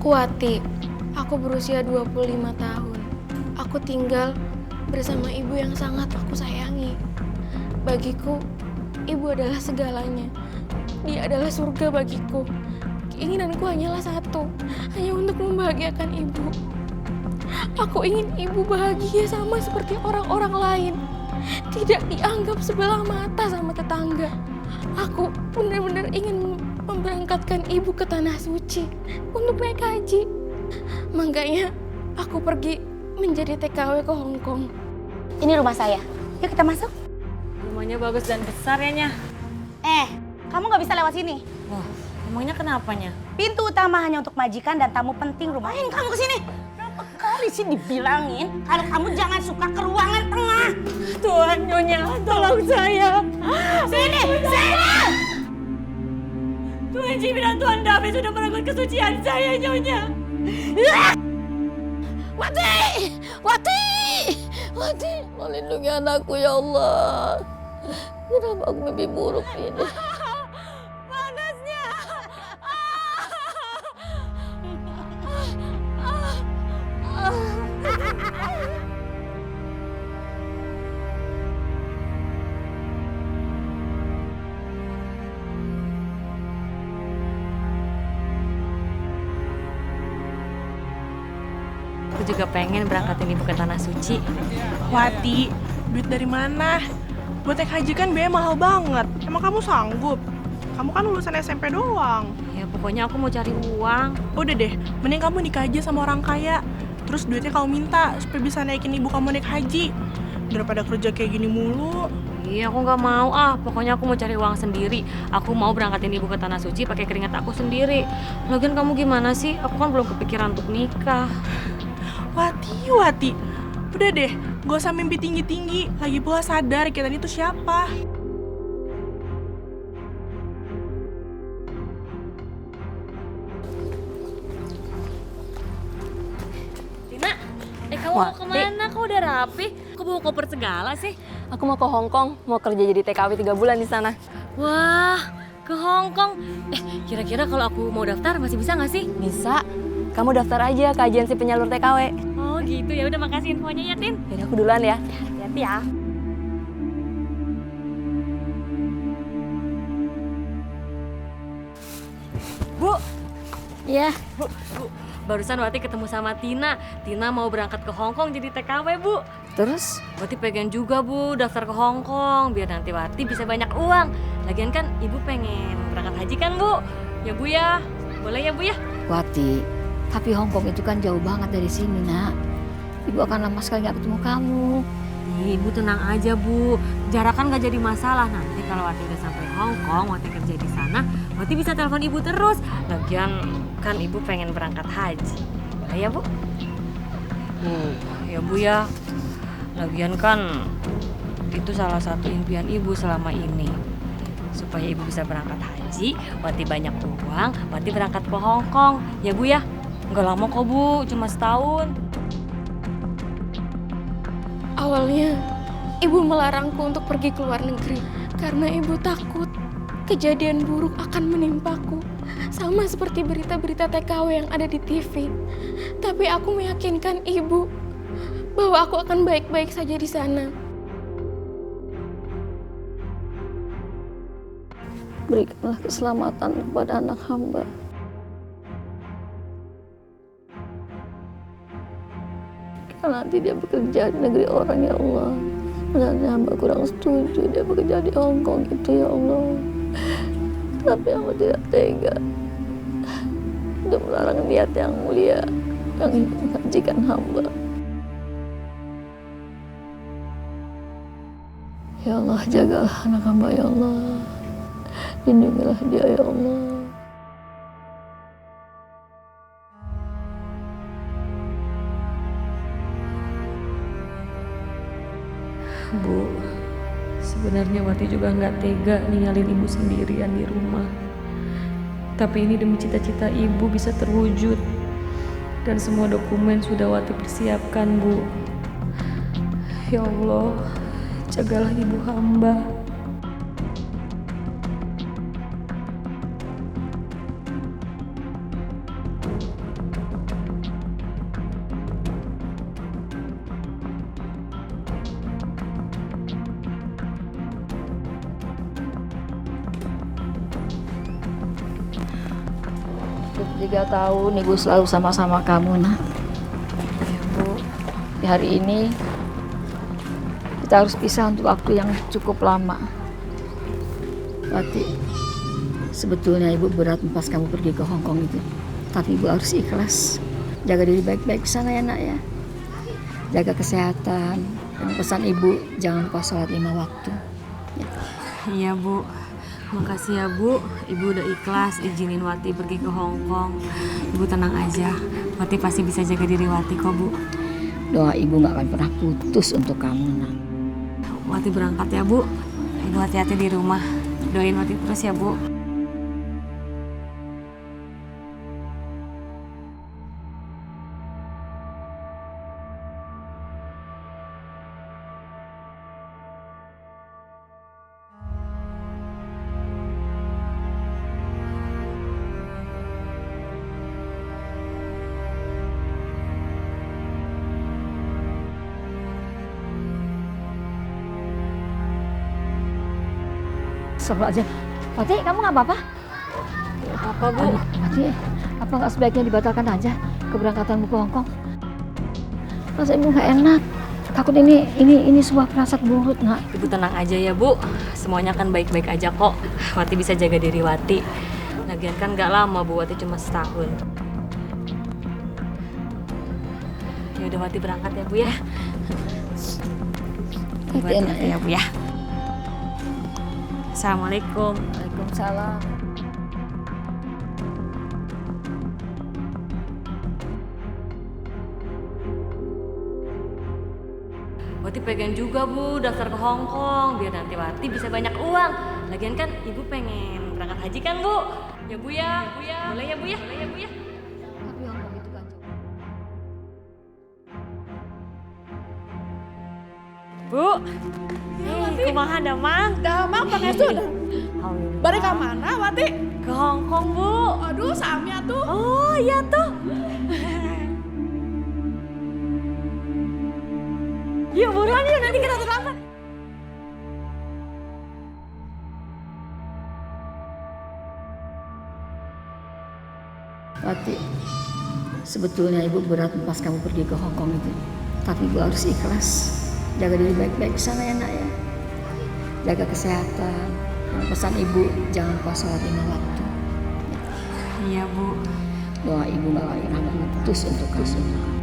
Aku Wati, aku berusia 25 tahun. Aku tinggal bersama ibu yang sangat aku sayangi. Bagiku, ibu adalah segalanya. Dia adalah surga bagiku. Keinginanku hanyalah satu, hanya untuk membahagiakan ibu. Aku ingin ibu bahagia sama seperti orang-orang lain. Tidak dianggap sebelah mata sama tetangga. Aku benar-benar ingin memberangkatkan ibu ke tanah suci untuk naik haji. Makanya aku pergi menjadi TKW ke Hong Kong. Ini rumah saya. Yuk kita masuk. Rumahnya bagus dan besar ya, Nya. Kamu nggak bisa lewat sini. Wah, emangnya kenapanya? Pintu utama hanya untuk majikan dan tamu penting rumah. Ngapain kamu kesini? Berapa kali sih dibilangin kalau kamu jangan suka ke ruangan tengah. Tuhan, Nyonya, tolong saya. Sini. Tuhan Jimmy dan Tuhan David sudah merenggut kesucian saya, Nyonya. Wati, melindungi anakku ya Allah. Kenapa aku mimpi buruk ini? Panasnya. Aku juga pengen berangkatin ibu ke tanah suci. Wati, duit dari mana? Buat naik haji kan biaya mahal banget. Emang kamu sanggup? Kamu kan lulusan SMP doang. Ya pokoknya aku mau cari uang. Udah deh, mending kamu nikah aja sama orang kaya. Terus duitnya kamu minta supaya bisa naikin ibu kamu naik haji. Daripada kerja kayak gini mulu. Iya, aku nggak mau Pokoknya aku mau cari uang sendiri. Aku mau berangkatin ibu ke tanah suci pakai keringat aku sendiri. Lagian kamu gimana sih? Aku kan belum kepikiran untuk nikah. Wati. Udah deh, gak usah mimpi tinggi-tinggi. Lagi pula sadar kita itu siapa. Tina, kamu mau kemana? Kok udah rapi? Kok bawa koper segala sih? Aku mau ke Hong Kong, mau kerja jadi TKW 3 bulan di sana. Wah, ke Hong Kong. Kira-kira kalau aku mau daftar masih bisa nggak sih? Bisa. Kamu daftar aja ke agensi penyalur TKW. Oh gitu, ya udah makasih infonya ya, Tin. Jadi aku duluan ya. Hati-hati ya. Bu. Iya. Bu. Barusan Wati ketemu sama Tina. Tina mau berangkat ke Hong Kong jadi TKW, Bu. Terus? Wati pengen juga, Bu, daftar ke Hong Kong biar nanti Wati bisa banyak uang. Lagian kan Ibu pengen berangkat haji kan, Bu? Ya, Bu ya. Boleh ya, Bu ya? Wati, tapi Hong Kong itu kan jauh banget dari sini, Nak. Ibu akan lama sekali gak ketemu kamu. Ibu tenang aja, Bu. Jarak kan gak jadi masalah. Nanti kalau Wati udah sampai Hong Kong, Wati kerja di sana, Wati bisa telepon Ibu terus. Lagian kan Ibu pengen berangkat haji. Boleh ya, Bu? Ya, Bu ya. Lagian kan itu salah satu impian Ibu selama ini. Supaya Ibu bisa berangkat haji, Wati banyak uang, Wati berangkat ke Hong Kong. Ya, Bu ya? Nggak lama kok, Bu. Cuma setahun. Awalnya, ibu melarangku untuk pergi ke luar negeri karena ibu takut kejadian buruk akan menimpaku. Sama seperti berita-berita TKW yang ada di TV. Tapi aku meyakinkan ibu bahwa aku akan baik-baik saja di sana. Berikanlah keselamatan kepada anak hamba. Karena nanti dia bekerja di negeri orang, ya Allah. Sebenarnya hamba kurang setuju dia bekerja di Hong Kong itu, ya Allah. Tapi hamba tidak tega untuk melarang niat yang mulia yang ingin menghajikan hamba. Ya Allah, jagalah anak hamba, ya Allah. Lindungilah dia, ya Allah. Bu, sebenarnya Wati juga nggak tega ninggalin Ibu sendirian di rumah. Tapi ini demi cita-cita Ibu bisa terwujud. Dan semua dokumen sudah Wati persiapkan, Bu. Ya Allah, jagalah Ibu hamba. 23 tahun Ibu selalu sama-sama kamu, nak. Ya, Bu. Di hari ini kita harus pisah untuk waktu yang cukup lama. Wati, sebetulnya Ibu berat pas kamu pergi ke Hong Kong itu. Tapi Ibu harus ikhlas. Jaga diri baik-baik di sana ya, nak ya. Jaga kesehatan. Dan pesan Ibu, jangan lupa sholat 5 waktu. Ya. Iya Bu, makasih ya Bu. Ibu udah ikhlas izinin Wati pergi ke Hong Kong. Ibu tenang aja, Wati pasti bisa jaga diri Wati kok Bu. Doa Ibu gak akan pernah putus untuk kamu, nak. Wati berangkat ya Bu. Ibu hati-hati di rumah. Doain Wati terus ya Bu. Sebab aja. Wati, kamu nggak apa-apa? Apa Bu? Aduh, Wati, apa nggak sebaiknya dibatalkan aja keberangkatanmu ke Hong Kong? Masa Ibu nggak enak? Takut ini sebuah firasat buruk, nak. Ibu tenang aja ya Bu. Semuanya akan baik-baik aja kok. Wati bisa jaga diri Wati. Lagian kan nggak lama Bu, Wati cuma setahun. Ya udah Wati berangkat ya Bu ya. Hati enak Ya Bu ya. Assalamualaikum. Waalaikumsalam. Wati pengen juga Bu daftar ke Hong Kong biar nanti Wati bisa banyak uang. Lagian kan Ibu pengen berangkat haji kan Bu? Ya Bu ya, Bu ya. Boleh ya Bu ya? Boleh ya Bu ya? Tapi Hong Kong itu kan Bu. Kumaha damang? Damang pangestu. Balik ke mana, Wati? Ke Hong Kong Bu. Aduh, sami atuh. Oh iya tuh. Yuk buruan yuk, nanti kita terlambat. Wati, sebetulnya Ibu berat pas kamu pergi ke Hong Kong itu. Tapi Ibu harus ikhlas. Jaga diri baik-baik di sana ya, nak ya. Jaga kesehatan. Dan pesan Ibu, jangan lupa sholat 5 waktu. Iya Bu. Doa Ibu gak akan pernah putus untuk kamu.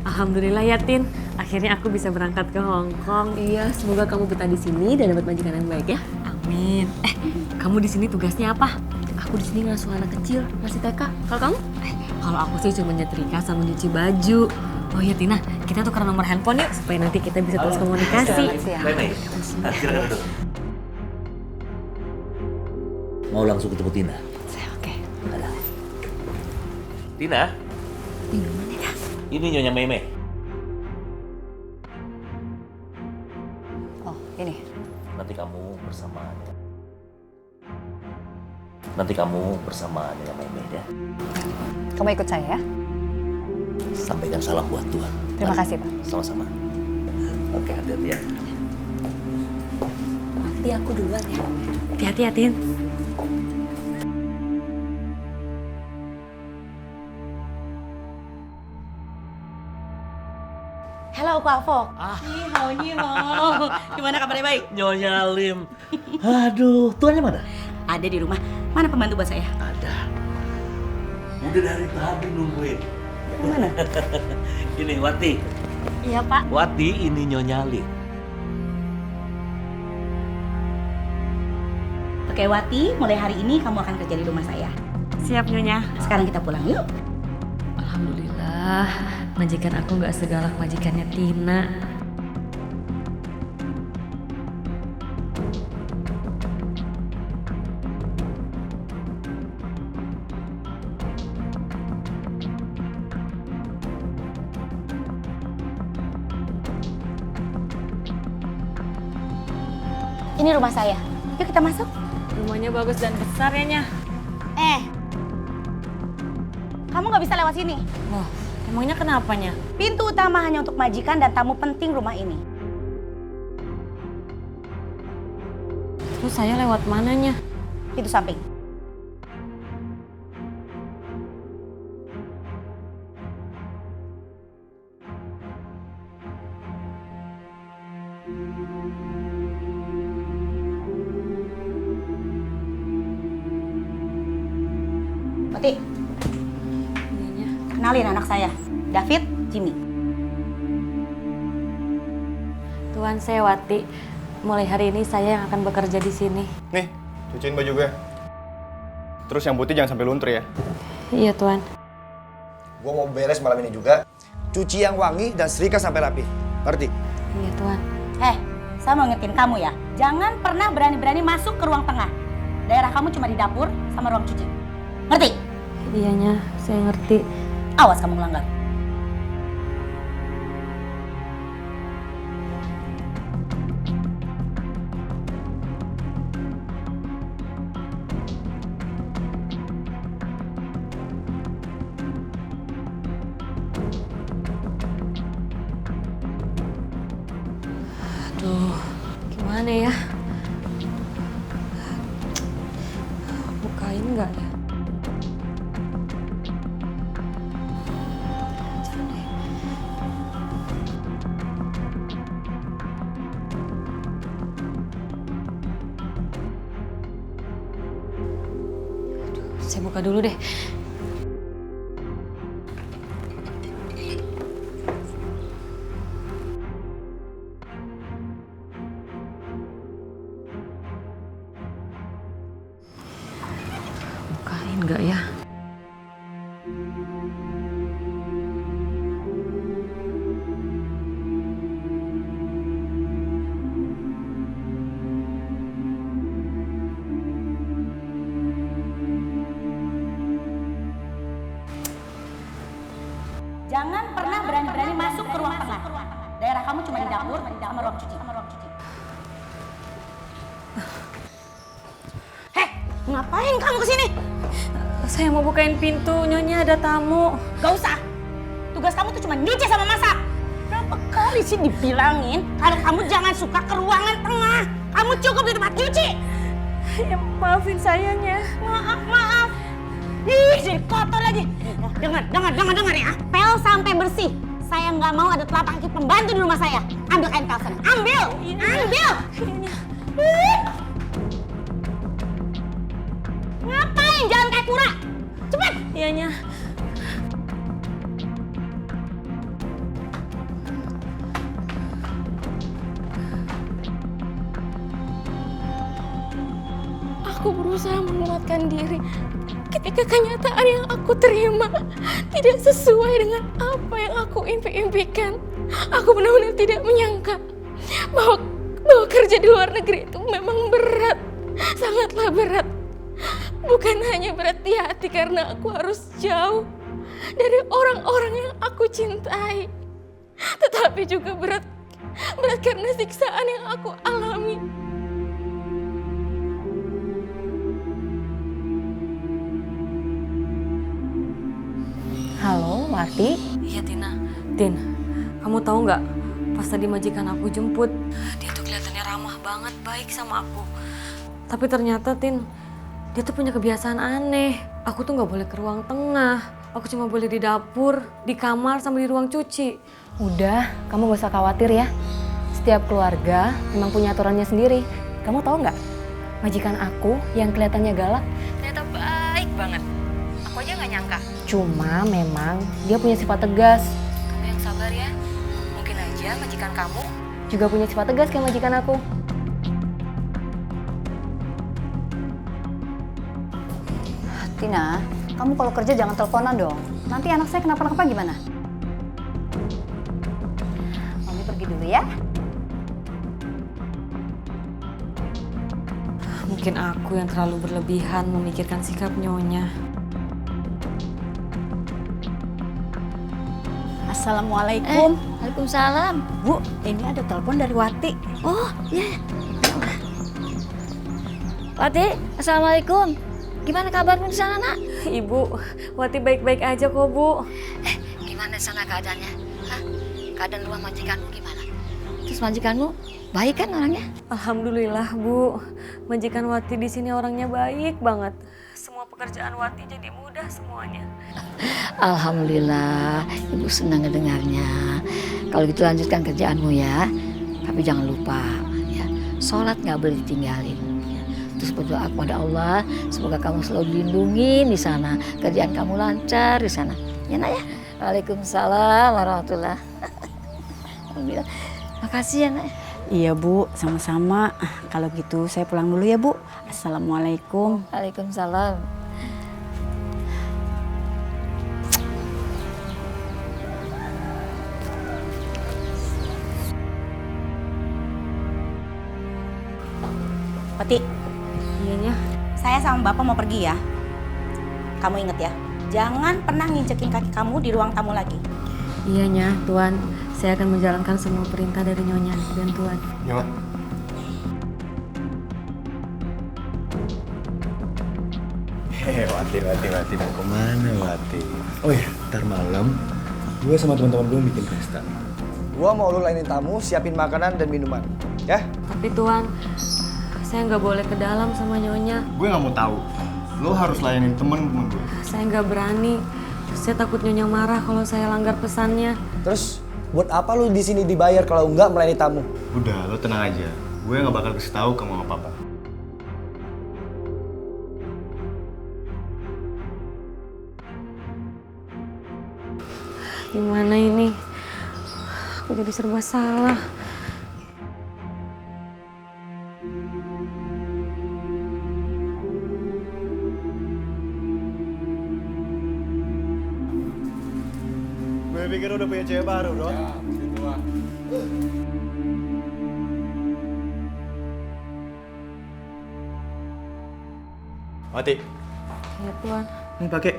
Alhamdulillah ya Tin, akhirnya aku bisa berangkat ke Hong Kong. Iya, semoga kamu betah di sini dan dapat majikan yang baik ya. Amin. Kamu di sini tugasnya apa? Aku di sini ngasuh anak kecil, masih TK. Kalau kamu? Kalau aku sih cuma nyetrika sama nyuci baju. Oh iya Tina, kita tukeran nomor handphone yuk supaya nanti kita bisa terus komunikasi. Mau langsung ketemu Tina? Oke. Tina? Ini Nyonya Meme. Oh, ini. Nanti kamu bersama Nyonya Meme ya. Kamu ikut saya ya? Sampaikan salam buat Tuhan. Terima kasih, Pak. Sama-sama. Oke, hati-hati ya. Nanti aku duluan ya. Hati-hati ya Tin. Halo, Pak Fok. Gimana kabarnya, baik? Nyonya Lim. Aduh, tuannya mana? Ada di rumah. Mana pembantu buat saya? Ada. Udah dari tadi nungguin. Mana? Ini Wati. Iya, Pak. Wati, ini Nyonya Lim. Oke, Wati, mulai hari ini kamu akan kerja di rumah saya. Siap Nyonya. Sekarang kita pulang yuk. Alhamdulillah, majikan aku nggak segalak majikannya Tina. Ini rumah saya. Yuk kita masuk. Rumahnya bagus dan besar ya Nya. kamu nggak bisa lewat sini. Loh, emangnya kenapanya? Pintu utama hanya untuk majikan dan tamu penting rumah ini. Terus saya lewat mananya? Pintu samping. Wati, kenalin anak saya, David, Jimmy. Tuan, saya Wati. Mulai hari ini saya yang akan bekerja di sini. Nih, cuciin baju gue. Terus yang putih jangan sampai luntur ya. Iya, Tuan. Gue mau beres malam ini juga. Cuci yang wangi dan setrika sampai rapi. Ngerti? Iya, Tuan. Saya mau ngingetin kamu ya. Jangan pernah berani-berani masuk ke ruang tengah. Daerah kamu cuma di dapur sama ruang cuci. Ngerti? Iyanya, saya ngerti. Awas kamu melanggar. Aduh, gimana ya? Bukain nggak ya? Saya buka dulu deh. Bukain nggak ya? Jangan pernah berani-berani masuk ke ruang tengah. Daerah kamu cuma di dapur sama ruang cuci. Heh, ngapain kamu kesini? Saya mau bukain pintu, Nyonya ada tamu. Gak usah. Tugas kamu tuh cuma nyuci sama masak. Berapa kali sih dibilangin kalau kamu jangan suka ke ruangan tengah. Kamu cukup di tempat cuci. Ya, maafin sayanya. Maaf. Ih, jadi kotor lagi. Dengar ya. Pel sampai bersih. Saya nggak mau ada telapak kaki pembantu di rumah saya. Ambil kain pel sana. Ambil. Ngapain jalan kayak kura? Cepet. Iyanya. Aku berusaha menguatkan diri ketika kenyataan yang aku terima tidak sesuai dengan apa yang aku impi-impikan. Aku benar-benar tidak menyangka bahwa kerja di luar negeri itu memang berat, sangatlah berat. Bukan hanya berat di hati karena aku harus jauh dari orang-orang yang aku cintai, tetapi juga berat karena siksaan yang aku alami. Halo, Wati. Iya, Tina. Tin, kamu tahu nggak? Pas tadi majikan aku jemput, dia tuh kelihatannya ramah banget, baik sama aku. Tapi ternyata, Tin, dia tuh punya kebiasaan aneh. Aku tuh nggak boleh ke ruang tengah. Aku cuma boleh di dapur, di kamar, sama di ruang cuci. Udah, kamu gak usah khawatir ya. Setiap keluarga memang punya aturannya sendiri. Kamu tahu nggak? Majikan aku yang kelihatannya galak, ternyata baik banget. Aku aja nggak nyangka. Cuma memang dia punya sifat tegas. Kamu yang sabar ya. Mungkin aja majikan kamu juga punya sifat tegas kayak majikan aku. Tina, kamu kalau kerja jangan teleponan dong. Nanti anak saya kenapa-napa gimana? Mami pergi dulu ya. Mungkin aku yang terlalu berlebihan memikirkan sikap Nyonya. Assalamualaikum. Waalaikumsalam. Bu, ini ada telepon dari Wati. Oh, iya. Wati, assalamualaikum. Gimana kabarmu di sana, Nak? Ibu, Wati baik-baik aja kok, Bu. Gimana sana keadaannya? Hah? Keadaan rumah majikanmu gimana? Terus majikanmu baik kan orangnya? Alhamdulillah, Bu. Majikan Wati di sini orangnya baik banget. Semua pekerjaan Wati jadi mudah semuanya. Alhamdulillah, Ibu senang ngedengarnya. Kalau gitu lanjutkan kerjaanmu ya. Tapi jangan lupa, ya, sholat nggak boleh ditinggalin. Ya. Terus berdoa kepada Allah, semoga kamu selalu dilindungi di sana. Kerjaan kamu lancar di sana. Ya nak ya? Waalaikumsalam warahmatullah. Alhamdulillah. Makasih ya nak. Iya Bu, sama-sama. Kalau gitu saya pulang dulu ya Bu. Assalamualaikum. Waalaikumsalam. Wati, Iyanya. saya sama Bapak mau pergi ya. Kamu inget ya, jangan pernah nginjekin kaki kamu di ruang tamu lagi. Iyanya, Tuan. Saya akan menjalankan semua perintah dari Nyonya dan Tuan. Nyonya. Wati mau kemana Wati? Oh iya, ntar malam gue sama teman-teman gue bikin pesta. Gue mau lu lainin tamu, siapin makanan dan minuman. Ya? Tapi Tuan, saya nggak boleh ke dalam sama Nyonya. Gue nggak mau tahu. Lo harus layanin temen-temen gue. Saya nggak berani. Saya takut Nyonya marah kalau saya langgar pesannya. Terus buat apa lu di sini dibayar kalau enggak melayani tamu? Udah, lo tenang aja. Gue nggak bakal kasih tahu ke mama papa. Gimana ini? Aku jadi serba salah. Gue pikir udah punya cewek baru, bro. Ya, gitu lah. Wati. Ya Tuan. Ini pakai.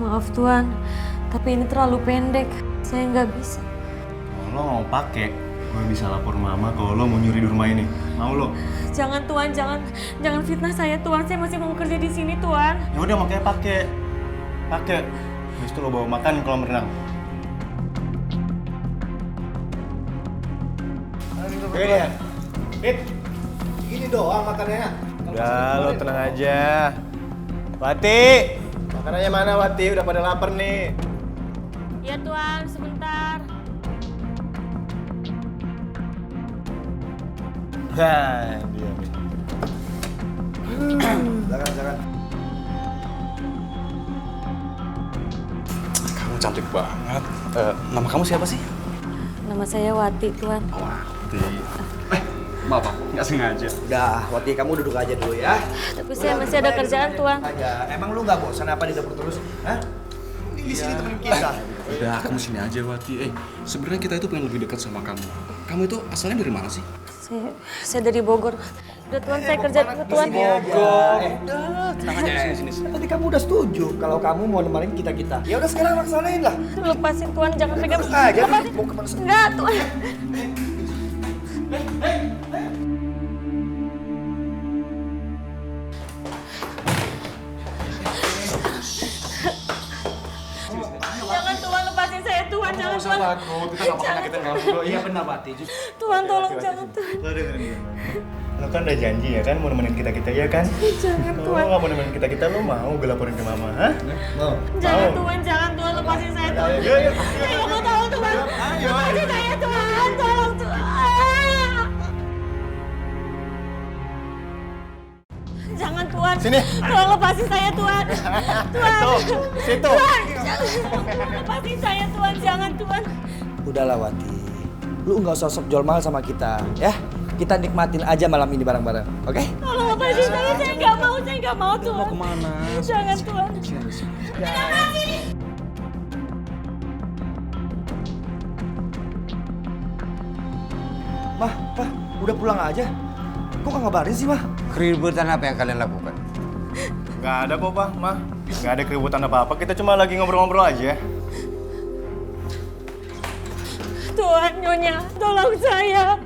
Maaf Tuan, tapi ini terlalu pendek. Saya nggak bisa. Kalau lo mau pakai, gue bisa lapor mama kalau lo mau nyuri di rumah ini. Mau lo? Jangan Tuan, jangan fitnah saya Tuan. Saya masih mau kerja di sini Tuan. Ya udah makanya pakai. Habis itu lo bawa makan ke kolam renang. Oke ya. Pip. Ini doang makanannya. Udah, lo tenang aja. Wati, makanannya mana Wati? Udah pada lapar nih. Ya Tuan, sebentar. Nah, dia nih. Jangan. Kamu cantik banget. Nama kamu siapa sih? Nama saya Wati Tuan. Wati. Maaf, nggak sengaja. Udah, Wati kamu duduk aja dulu ya. Tapi saya masih ada kerjaan Tuan. Emang lu nggak bosan apa di dapur terus? Hah? Ini di sini temen kita. Udah, kamu sini aja Wati. Sebenarnya kita itu pengen lebih dekat sama kamu. Kamu itu asalnya dari mana sih? Saya dari Bogor. Udah Tuan, saya kerja dulu Tuan. Udah, tenang aja sini. Tadi kamu udah setuju kalau kamu mau nemenin kita. Ya udah sekarang laksanain lah. Lepasin Tuan, jangan pegang. Terus aja. Lepasin. Mau kemana? Enggak Tuan. Jangan Tuan, lepasin saya Tuan, jangan Tuan. takut, kita nggak bakal nyakitin kamu. Iya benar Wati. Tuan tolong jangan Tuan. Lo dengerin. Lo kan udah janji ya kan mau nemenin kita ya kan? Jangan Kalau Tuan. lo nggak mau nemenin kita lo mau gue laporin ke mama, hah? Mau? Jangan Mau? Tuan, lepasin saya Tuan. Ayo. Saya nggak mau tahu Tuan. Lepasin saya Tuan, tolong Tuan. Jangan Tuan. Sini. Tolong lepasin saya Tuan. Tuan. Tuh, situ. Tuan, jangan. Lepasin saya Tuan, jangan Tuan. Udahlah Wati, lu nggak usah sok jual mahal sama kita, ya. Kita nikmatin aja malam ini bareng-bareng, oke? Tolong lepasin saya nggak mau Tuan. Mau kemana? Jangan Tuan. Mah, udah pulang aja. Kok nggak ngabarin sih, Mah? Keributan apa yang kalian lakukan? Nggak ada kok, Pak, Mah. Nggak ada keributan apa-apa. Kita cuma lagi ngobrol-ngobrol aja. Tuan Nyonya, tolong saya.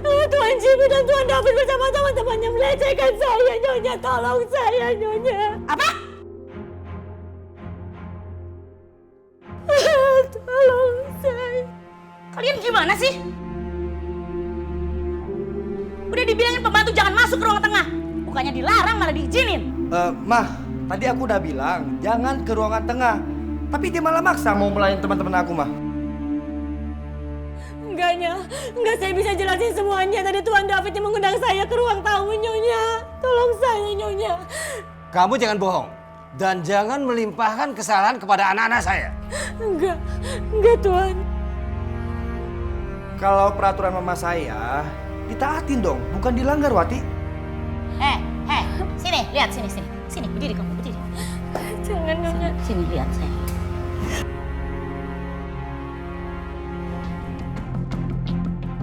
Tuan Jimmy dan Tuan David bersama-sama temannya melecehkan saya, Nyonya. Tolong saya, Nyonya. Apa? Tolong saya. Kalian gimana sih? Udah dibilangin pembantu jangan masuk ke ruang tengah. Bukannya dilarang malah diizinin. Mah, tadi aku udah bilang jangan ke ruangan tengah. Tapi dia malah maksa mau melayani teman-teman aku, Mah. Enggak, saya bisa jelasin semuanya. Tadi Tuan David yang mengundang saya ke ruang tamu, Nyonya. Tolong saya, Nyonya. Kamu jangan bohong. Dan jangan melimpahkan kesalahan kepada anak-anak saya. Enggak Tuan. Kalau peraturan mama saya, ditaatin dong, bukan dilanggar, Wati. Sini, lihat sini. Sini, berdiri kamu, berdiri. Jangan, Nyonya. Sini, lihat saya.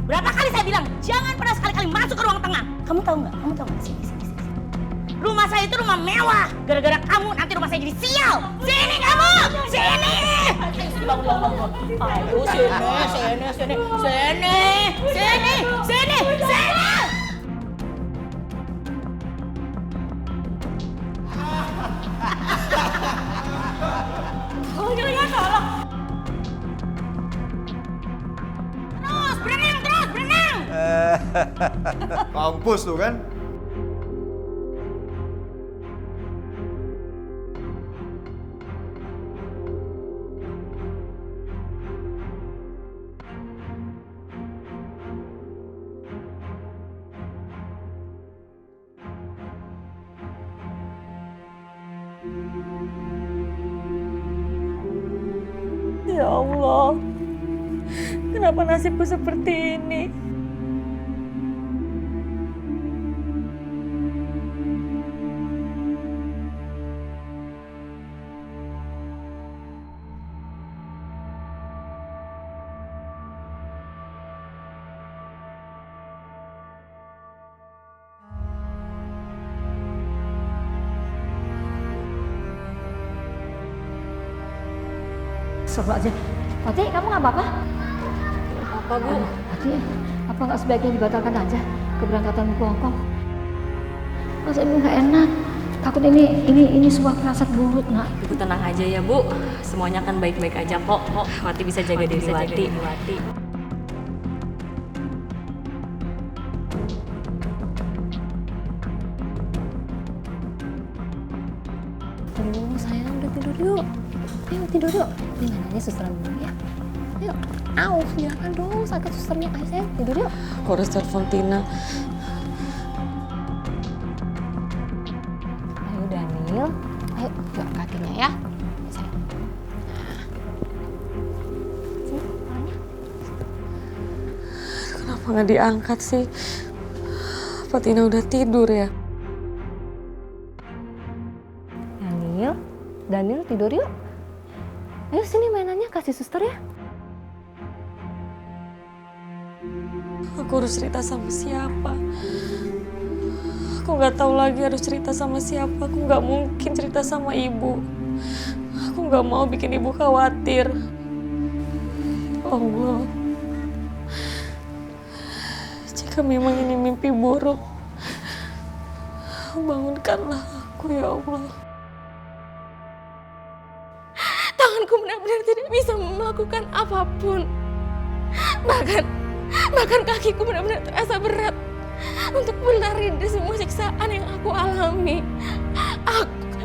Berapa kali saya bilang, jangan pernah sekali-kali masuk ke ruang tengah. Kamu tahu nggak? Sini. Rumah saya itu rumah mewah. Gara-gara kamu nanti rumah saya jadi sial. Sini kamu, sini. Bangun. Ayo, sini. Tolong. Terus, berenang. Kampus tuh kan? Ya Allah, kenapa nasibku seperti ini? Astagfirullahaladzim. Wati, kamu nggak apa-apa? Apa, Bu? Wati, apa nggak sebaiknya dibatalkan aja keberangkatan ke Hongkong? Masa ini nggak enak. Takut ini sebuah firasat buruk, nak. Ibu tenang aja ya, Bu. Semuanya akan baik-baik aja kok. Wati bisa jaga diri Wati. Aduh, sayang, udah tidur yuk. Ayo tidur yuk. Ini nanya susteran dulu ya. Ayo. Auf, jangan dong sakit susternya. Ayo sayang, tidur yuk. Aku harus telepon Tina. Ayo Daniel. Ayo, yuk kakinya ya. Sayang. Sini, tangannya. Kenapa nggak diangkat sih? Apa Tina udah tidur ya? Daniel tidur yuk. Ayo sini mainannya kasih suster ya. Aku harus cerita sama siapa? Aku nggak tahu lagi harus cerita sama siapa. Aku nggak mungkin cerita sama ibu. Aku nggak mau bikin ibu khawatir. Allah, jika memang ini mimpi buruk, bangunkanlah aku ya Allah. Tanganku benar-benar tidak bisa melakukan apapun. Bahkan kakiku benar-benar terasa berat untuk berlari dari semua siksaan yang aku alami.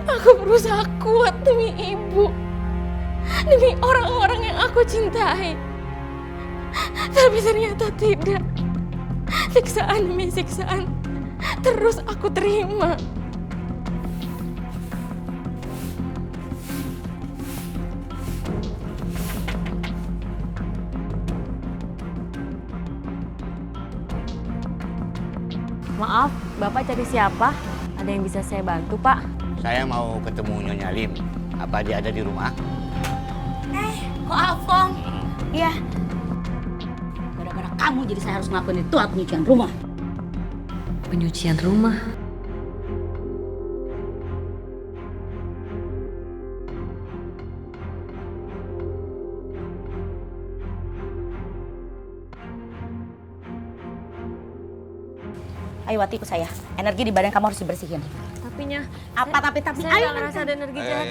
Aku berusaha kuat demi ibu, demi orang-orang yang aku cintai. Tapi ternyata tidak. Siksaan demi siksaan terus aku terima. Maaf, Bapak cari siapa? Ada yang bisa saya bantu, Pak? Saya mau ketemu Nyonya Lim. Apa dia ada di rumah? Kok Alfong? Iya. Gara-gara kamu jadi saya harus ngelakuin ritual penyucian rumah. Penyucian rumah? Ayo Wati ikut saya. Energi di badan kamu harus dibersihin. Tapinya Apa tapi saya ayo nggak ngerasa ada energi jahat.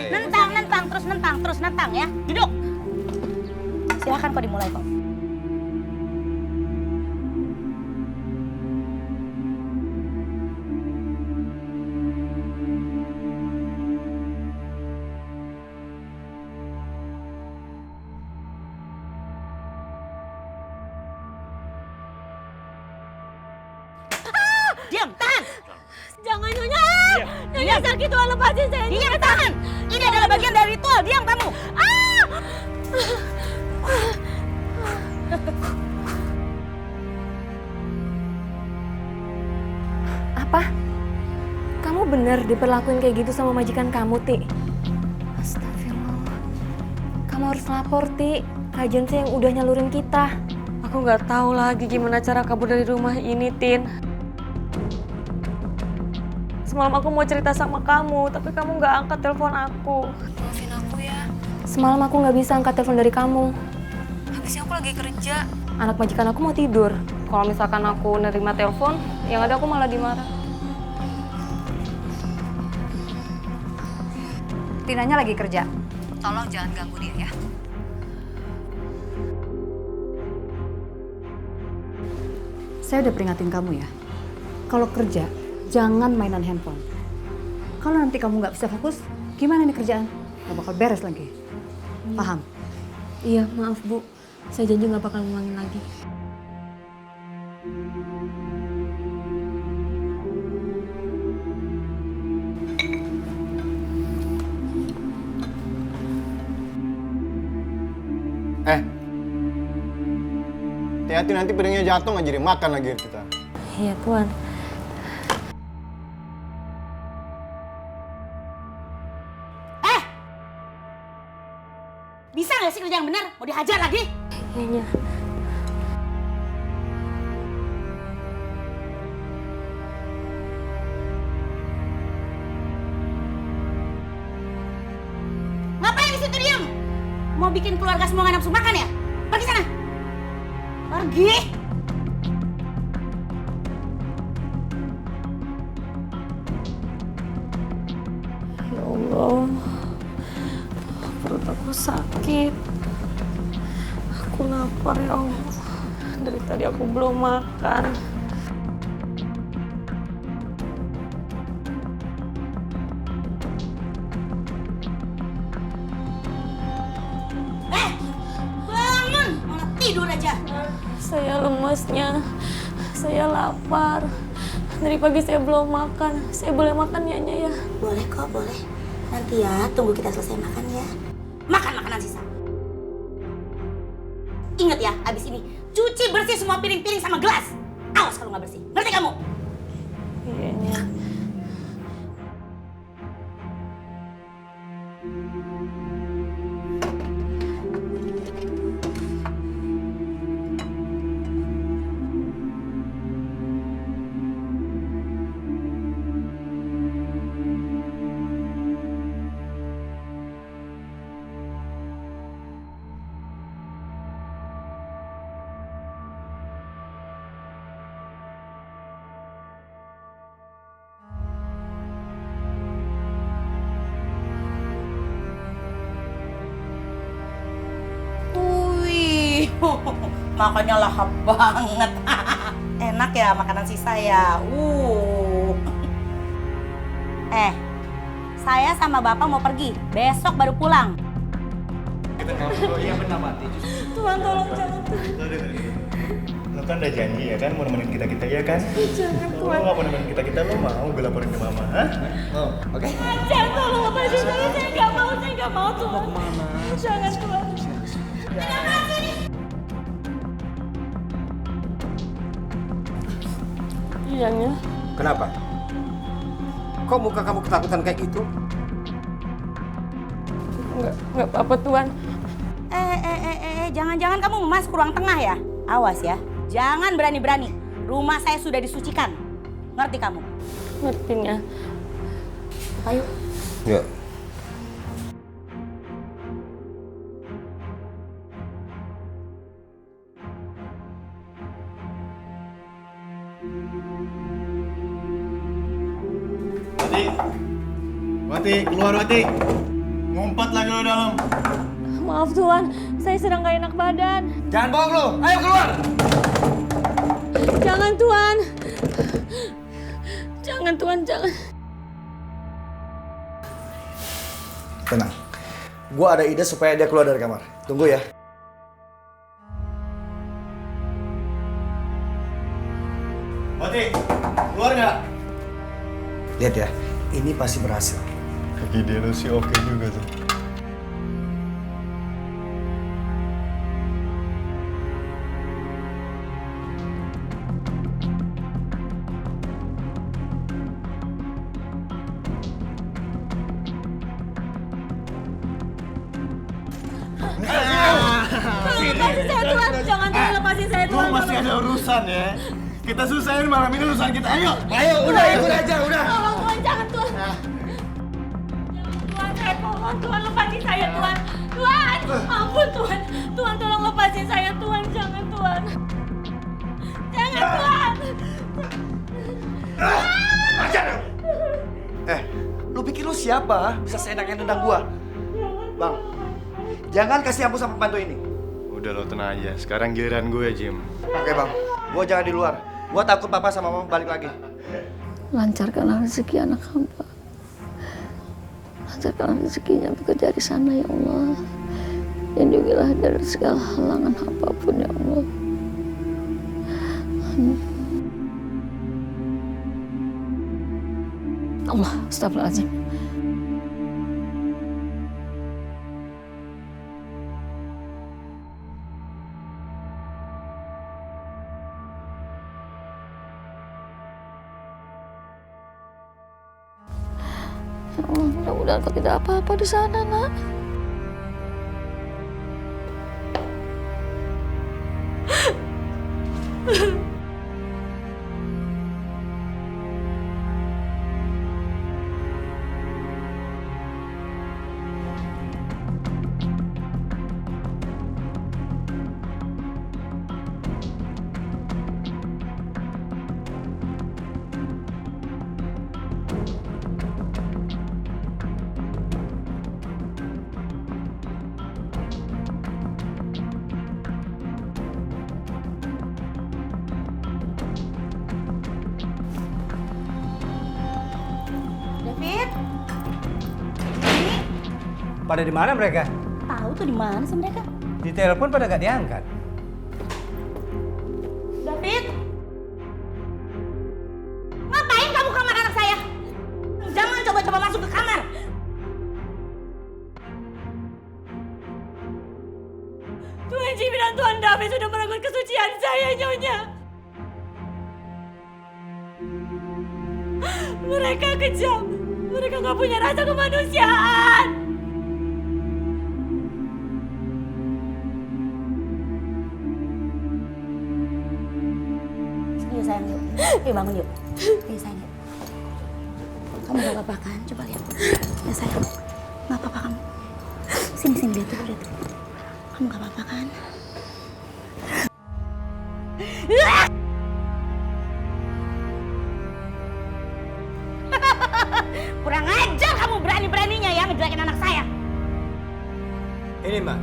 nentang terus nentang ya. Duduk. Silahkan kok dimulai kok. Diam, tahan. Jangan Nyonya. Nyonya sakit Tuhan, lepasin saya. Diam, tahan. Ini adalah bagian dari ritual. Diam kamu. Apa? Kamu bener diperlakuin kayak gitu sama majikan kamu, Ti? Astagfirullah. Kamu harus lapor, Ti, ke agensi yang udah nyalurin kita. Aku nggak tahu lagi gimana cara kabur dari rumah ini, Tin. Semalam aku mau cerita sama kamu, tapi kamu nggak angkat telepon aku. Maafin aku ya. Semalam aku nggak bisa angkat telepon dari kamu. Habisnya aku lagi kerja. Anak majikan aku mau tidur. Kalau misalkan aku nerima telepon, yang ada aku malah dimarah. Tinanya lagi kerja. Tolong jangan ganggu dia ya. Saya udah peringatin kamu ya. Kalau kerja, jangan mainan handphone. Kalau nanti kamu nggak bisa fokus, gimana nih kerjaan? Gak bakal beres lagi. Paham? Iya, maaf Bu. Saya janji nggak bakal ngulangin lagi. Hati-hati nanti piringnya jatuh nggak jadi makan lagi kita. Iya, Tuan. Bisa nggak sih kerja yang benar? Mau dihajar lagi? Iya. Ngapain di situ diam? Mau bikin keluarga semua nggak nafsu makan ya? Pergi sana. Pergi. Ya Allah. Perut aku sakit. Aku lapar ya Allah. Dari tadi aku belum makan. Bangun, malah tidur aja. Saya lemesnya. Saya lapar. Dari pagi saya belum makan. Saya boleh makan ya, Nya ya? Boleh kok, boleh. Nanti ya, tunggu kita selesai makan ya. Makan makanan sisa. Ingat ya, abis ini cuci bersih semua piring-piring sama gelas. Awas kalau nggak bersih. Ngerti kamu? Iya, Nya. Makannya lahap banget. Enak ya makanan sisa ya. Saya sama Bapak mau pergi. Besok baru pulang. Kita ngobrol, iya benar Mati. Tuhan tolong jangan. Lo kan udah janji ya kan mau nemenin kita ya kan? Jangan Lo Tuhan. nggak mau nemenin kita lo mau gue laporin ke mama, hah? Mau, oke? Jangan tolong lepasin saya nggak mau Tuhan. Jangan Tuhan. Iya, Nya. Kenapa? Kok muka kamu ketakutan kayak gitu? Nggak apa-apa Tuhan. Jangan-jangan kamu mau masuk ke ruang tengah ya? Awas ya, jangan berani-berani. Rumah saya sudah disucikan. Ngerti kamu? Ngertinya. Ayo. Ya. Wati, keluar Wati. Ngumpet lagi lo dalam. Maaf Tuan, saya sedang gak enak badan. Jangan bohong lo, ayo keluar. Jangan Tuan. Jangan Tuan, jangan. Tenang. Gua ada ide supaya dia keluar dari kamar. Tunggu ya. Wati, keluar nggak? Lihat ya, ini pasti berhasil. Ide lu sih oke juga tuh. Lepasin saya Tuan, jangan Tuan lepasin saya Tuan. Lu masih ada urusan ya. Kita susahin malam ini urusan kita. Ayo. Ayo, udah ikut aja, udah. Tolong Tuan, jangan Tuan. Tuan, saya mohon Tuan lepasin saya Tuan. Tuan, ampun Tuan. Tuan tolong lepasin saya Tuan, jangan Tuan. Jangan Tuan. Lu pikir lu siapa? Bisa seenaknya nendang gua? Bang, jangan kasih ampun sama pembantu ini. Udah lo tenang aja. Sekarang giliran gue Jim. Oke bang, gua jangan di luar. Gua takut papa sama mama balik lagi. Lancarkanlah rezeki anak hamba. Lancarkanlah rezekinya bekerja di sana ya Allah. Lindungilah dari segala halangan apapun ya Allah. Amin. Allah, astagfirullahaladzim. Ya Allah, mudah-mudahan kau tidak apa-apa di sana, nak. David, Pada di mana mereka? tahu tuh di mana sih mereka? Di telepon pada gak diangkat. David, ngapain kamu kamar anak saya? Jangan coba-coba masuk ke kamar. Tuan Jimmy dan Tuan David sudah merenggut kesucian saya, Nyonya. Mereka kejam. Mereka nggak punya rasa kemanusiaan. Yuk sayang, yuk. Yuk bangun yuk. Yuk sayang, yuk. Kamu gak apa-apa kan? Coba lihat. Ya sayang, gak apa-apa kamu. Sini, lihat tuh, lihat tuh. Kamu gak apa-apa kan? Kurang ajar kamu berani-beraninya ya ngejelekin anak saya. Ini mah,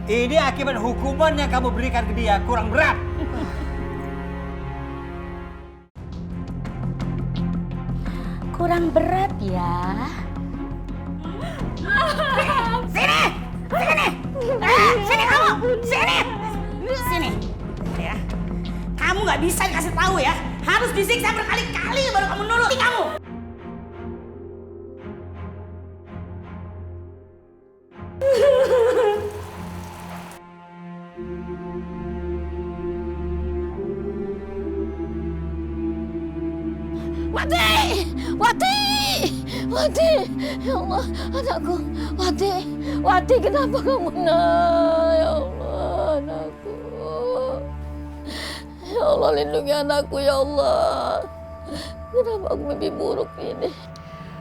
ini akibat hukuman yang kamu berikan ke dia kurang berat. Kurang berat ya. Sini! Sini kamu! Sini! Ya. Kamu nggak bisa dikasih tahu ya. Harus disiksa berkali-kali baru kamu nuruti kamu. Wati, ya Allah, anakku, Wati, kenapa kamu nak? Ya Allah, anakku. Ya Allah, lindungi anakku, ya Allah. Kenapa aku mimpi buruk ini?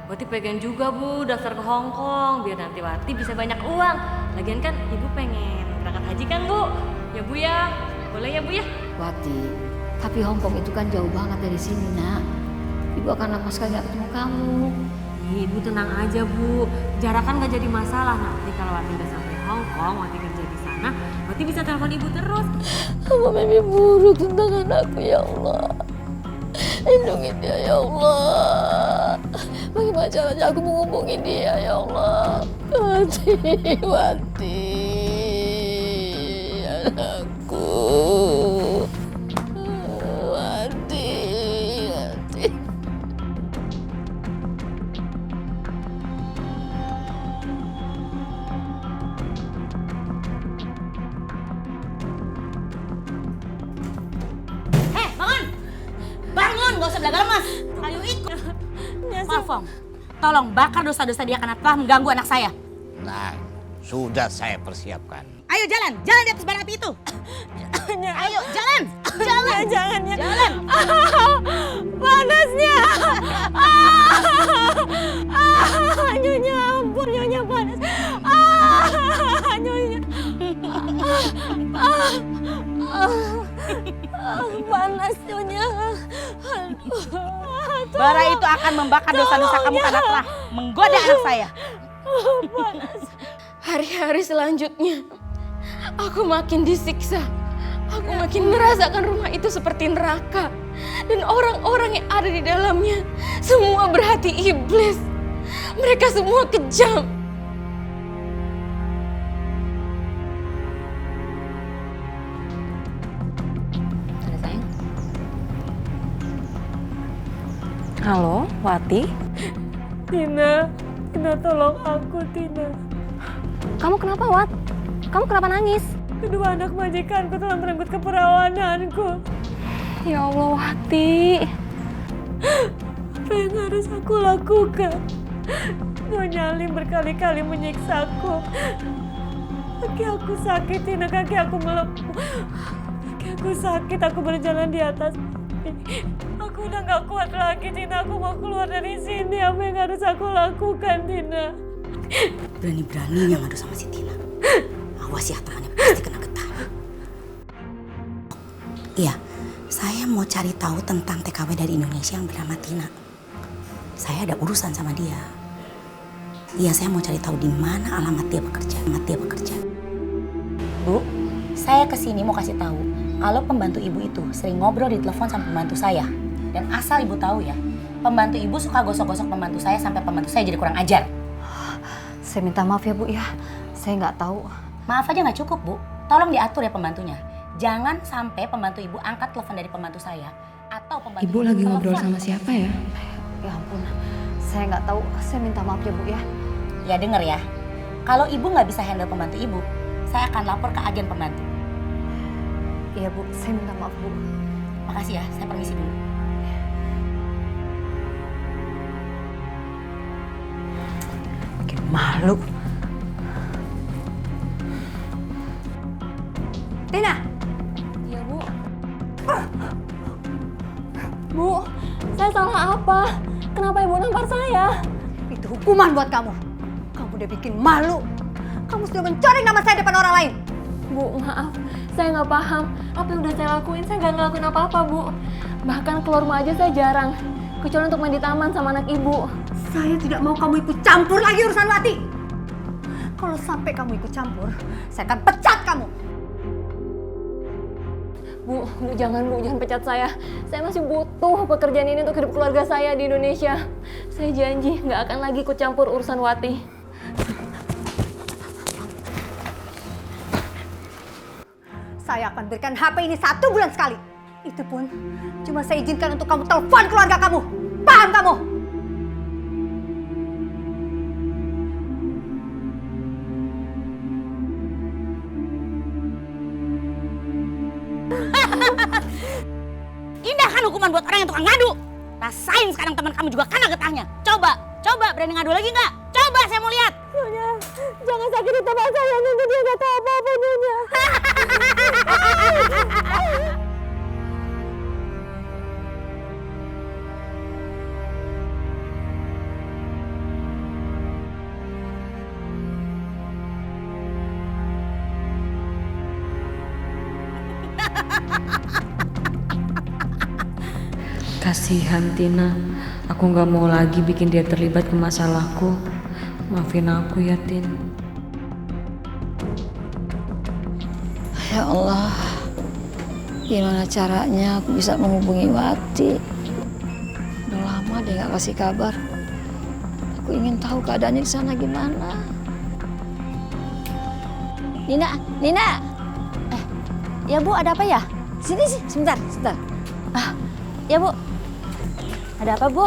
Wati pengen juga Bu daftar ke Hong Kong biar nanti Wati bisa banyak uang. Lagian kan Ibu pengen berangkat haji kan Bu? Ya Bu ya, boleh ya Bu ya? Wati, tapi Hong Kong itu kan jauh banget dari sini, nak. Ibu akan lama sekali gak ketemu kamu. Ibu tenang aja Bu, jarak kan gak jadi masalah. Nanti kalau Wati udah sampai Hong Kong, Wati kerja di sana, Wati bisa telepon Ibu terus. Aku mimpi buruk tentang anakku ya Allah. Lindungi dia ya Allah. Bagaimana caranya aku menghubungi dia ya Allah. Wati, anakku. Wati. Hei, bangun! Bangun, gak usah belaga lemas. Ayo ikut. Maaf, Om. Tolong bakar dosa-dosa dia karena telah mengganggu anak saya. Nah, sudah saya persiapkan. Ayo jalan di atas bara api itu. Ayo jalan. Jalan. Panasnya. Nyonya ampun, Nyonya panas. Nyonya. Panas Nyonya. Bara itu akan membakar dosa-dosa kamu karena telah menggoda anak saya. Panas. Hari-hari selanjutnya aku makin disiksa. Aku makin merasakan rumah itu seperti neraka. Dan orang-orang yang ada di dalamnya semua berhati iblis. Mereka semua kejam. Halo, Wati. Tina tolong aku, Tina. Kamu kenapa, Wat? Kamu kenapa nangis? Kedua anak majikanku telah merenggut keperawananku. Ya Allah, Wati. Apa yang harus aku lakukan? Nyonya Lim berkali-kali menyiksaku. Kaki aku sakit, Tina. Kaki aku melepuh. Kaki aku sakit, aku berjalan di atas. Aku udah gak kuat lagi, Tina. Aku mau keluar dari sini. Apa yang harus aku lakukan, Tina? Berani-beraninya ngadu sama si Tina. Awas ya, tangannya pasti kena getah. Iya, saya mau cari tahu tentang TKW dari Indonesia yang bernama Tina. Saya ada urusan sama dia. Iya, saya mau cari tahu di mana alamat dia bekerja. Bu, saya kesini mau kasih tahu kalau pembantu ibu itu sering ngobrol di telepon sama pembantu saya. Dan asal ibu tahu ya, pembantu ibu suka gosok-gosok pembantu saya sampai pembantu saya jadi kurang ajar. Saya minta maaf ya Bu ya, saya nggak tahu. Maaf aja nggak cukup Bu, tolong diatur ya pembantunya. Jangan sampai pembantu ibu angkat telepon dari pembantu saya atau pembantu Ibu lagi ngobrol sama siapa ya? Ya ampun, saya nggak tahu. Saya minta maaf ya Bu ya. Ya denger ya, kalau ibu nggak bisa handle pembantu ibu, saya akan lapor ke agen pembantu. Iya Bu, saya minta maaf Bu. Makasih ya, saya permisi dulu. Bikin malu. Tina! Iya, Bu. Bu, saya salah apa? Kenapa Ibu nampar saya? Itu hukuman buat kamu. Kamu udah bikin malu. Kamu sudah mencoreng nama saya depan orang lain. Bu, maaf. Saya nggak paham. Apa yang udah saya lakuin, saya nggak ngelakuin apa-apa, Bu. Bahkan keluar rumah aja saya jarang. Kecuali untuk main di taman sama anak Ibu. Saya tidak mau kamu ikut campur lagi urusan Wati. Kalau sampai kamu ikut campur, saya akan pecat kamu. Bu, jangan pecat saya. Saya masih butuh pekerjaan ini untuk hidup keluarga saya di Indonesia. Saya janji nggak akan lagi ikut campur urusan Wati. Saya akan berikan HP ini 1 bulan sekali. Itu pun cuma saya izinkan untuk kamu telepon keluarga kamu. Paham kamu? Indah kan hukuman buat orang yang tukang ngadu. Rasain sekarang teman kamu juga kena getahnya. Coba berani ngadu lagi nggak? Coba saya mau lihat. Nyonya, jangan sakiti teman saya. Nyonya, dia nggak tahu apa-apa, Nyonya. Kasihan Tina, aku nggak mau lagi bikin dia terlibat ke masalahku. Maafin aku ya Tin. Ya Allah, gimana caranya aku bisa menghubungi Wati? Udah lama dia nggak kasih kabar. Aku ingin tahu keadaannya di sana gimana. Nina. Ya Bu, ada apa ya? Sini sih, sebentar. Ya Bu, ada apa Bu?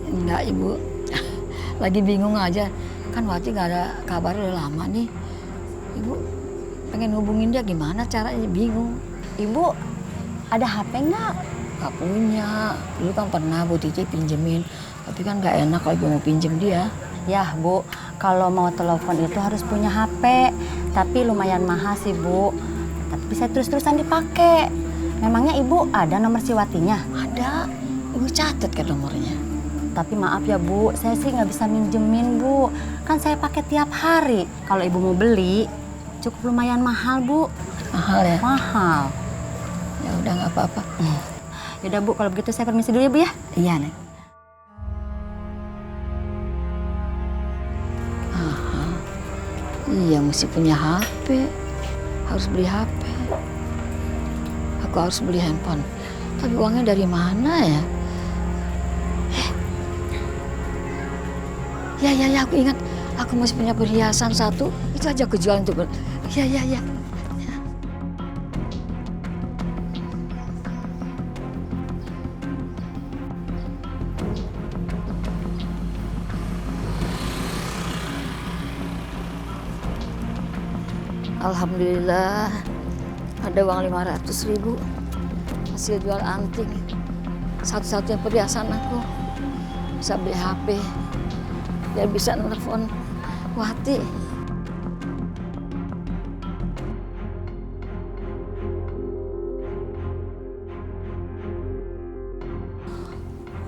Enggak Ibu, lagi bingung aja. Kan Wati nggak ada kabar udah lama nih. Ibu pengen hubungin dia gimana caranya, bingung. Ibu, ada HP nggak? Gak punya, dulu kan pernah Bu Cici pinjemin. Tapi kan gak enak kalau Ibu mau pinjem dia. Ya Bu, kalau mau telepon itu harus punya HP. Tapi lumayan mahal sih Bu. Tapi bisa terus-terusan dipakai. Memangnya Ibu ada nomor si Watinya? Ada, Ibu catat kan nomornya. Tapi maaf ya Bu, saya sih nggak bisa minjemin Bu. Kan saya pakai tiap hari. Kalau Ibu mau beli, cukup lumayan mahal Bu. Mahal ya? Mahal. Ya udah nggak apa-apa. Yaudah Bu, kalau begitu saya permisi dulu ya Bu ya. Iya nih. Iya mesti punya HP. Harus beli HP. Aku harus beli handphone. Tapi uangnya dari mana ya? Ya, aku ingat. Aku masih punya perhiasan satu. Itu aja aku jual untuk... Ya. Alhamdulillah ada uang 500.000 hasil jual anting. Satu-satunya perhiasan aku bisa beli HP biar bisa nelfon Wati.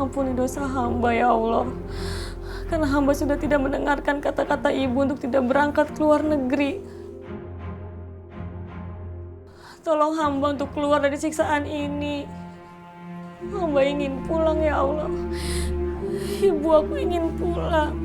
Ampuni dosa hamba ya Allah. Karena hamba sudah tidak mendengarkan kata-kata ibu untuk tidak berangkat ke luar negeri. Tolong hamba untuk keluar dari siksaan ini. Hamba ingin pulang ya Allah. Ibu, aku ingin pulang.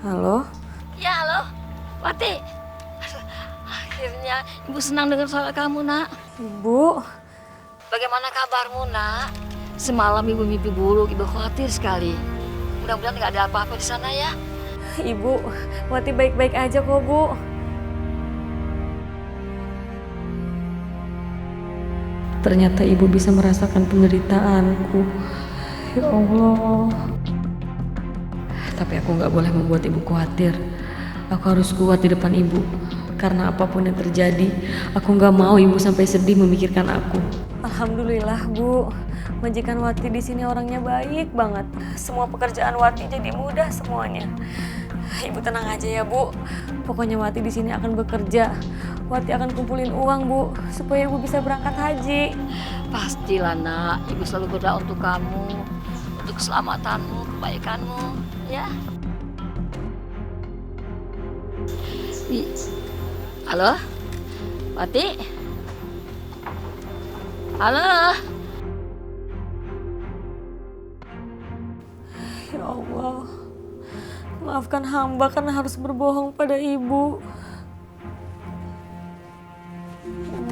Halo? Ya, halo. Wati. Akhirnya Ibu senang dengar suara kamu, Nak. Ibu. Bagaimana kabarmu, Nak? Semalam Ibu mimpi buruk, Ibu khawatir sekali. Mudah-mudahan nggak ada apa-apa di sana ya. Ibu, Wati baik-baik aja kok, Bu. Ternyata ibu bisa merasakan penderitaanku. Ya Allah. Tapi aku nggak boleh membuat ibu khawatir. Aku harus kuat di depan ibu. Karena apapun yang terjadi, aku nggak mau ibu sampai sedih memikirkan aku. Alhamdulillah Bu, majikan Wati di sini orangnya baik banget. Semua pekerjaan Wati jadi mudah semuanya. Ibu tenang aja ya Bu. Pokoknya Wati di sini akan bekerja. Wati akan kumpulin uang Bu, supaya ibu bisa berangkat haji. Pastilah Nak, Ibu selalu berdoa untuk kamu, untuk keselamatanmu, kebaikanmu, ya. Halo, Wati? Halo? Ya Allah, maafkan hamba karena harus berbohong pada ibu.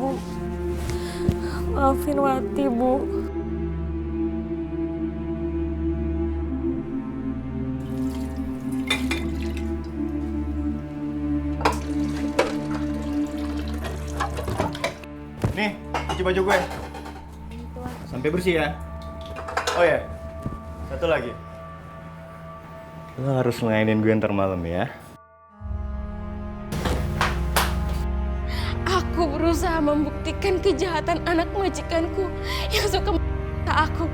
Bu, maafin Wati, Bu. Nih, cuci baju gue. Sampai bersih ya. Oh ya, satu lagi. Lo harus ngelainin gue ntar malam ya. Aku berusaha membuktikan kejahatan anak majikanku yang suka aku.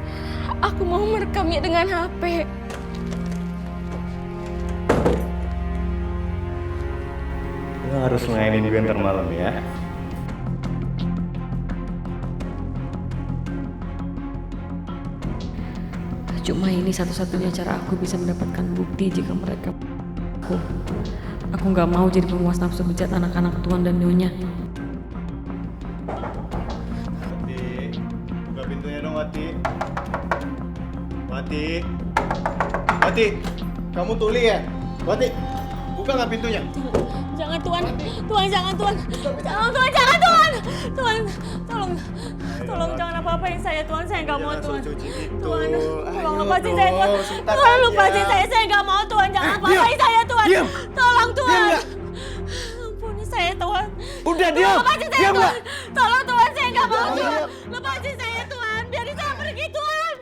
Aku mau merekamnya dengan HP. Lo harus ngelainin gue ntar malam ya. Cuma ini satu-satunya cara aku bisa mendapatkan bukti jika mereka aku nggak mau jadi penguas nafsu bejat anak-anak Tuan dan Nyonya. Wati, buka pintunya dong Wati. Wati, kamu tuli ya? Wati, buka nggak pintunya? Jangan Tuan, jangan Tuan. Jangan Tuan. Tolong jangan apa-apain saya Tuan, saya nggak mau Tuan. Tuan, tolong lepasin saya Tuan. Tuan lepasin saya nggak mau Tuan, jangan apa-apain saya Tuan. Tolong Tuan. Ampuni saya Tuan. Udah diam. Lepasin saya Tuan. Tolong Tuan, saya nggak mau Tuan. Lepasin saya Tuan, biarin saya pergi Tuan.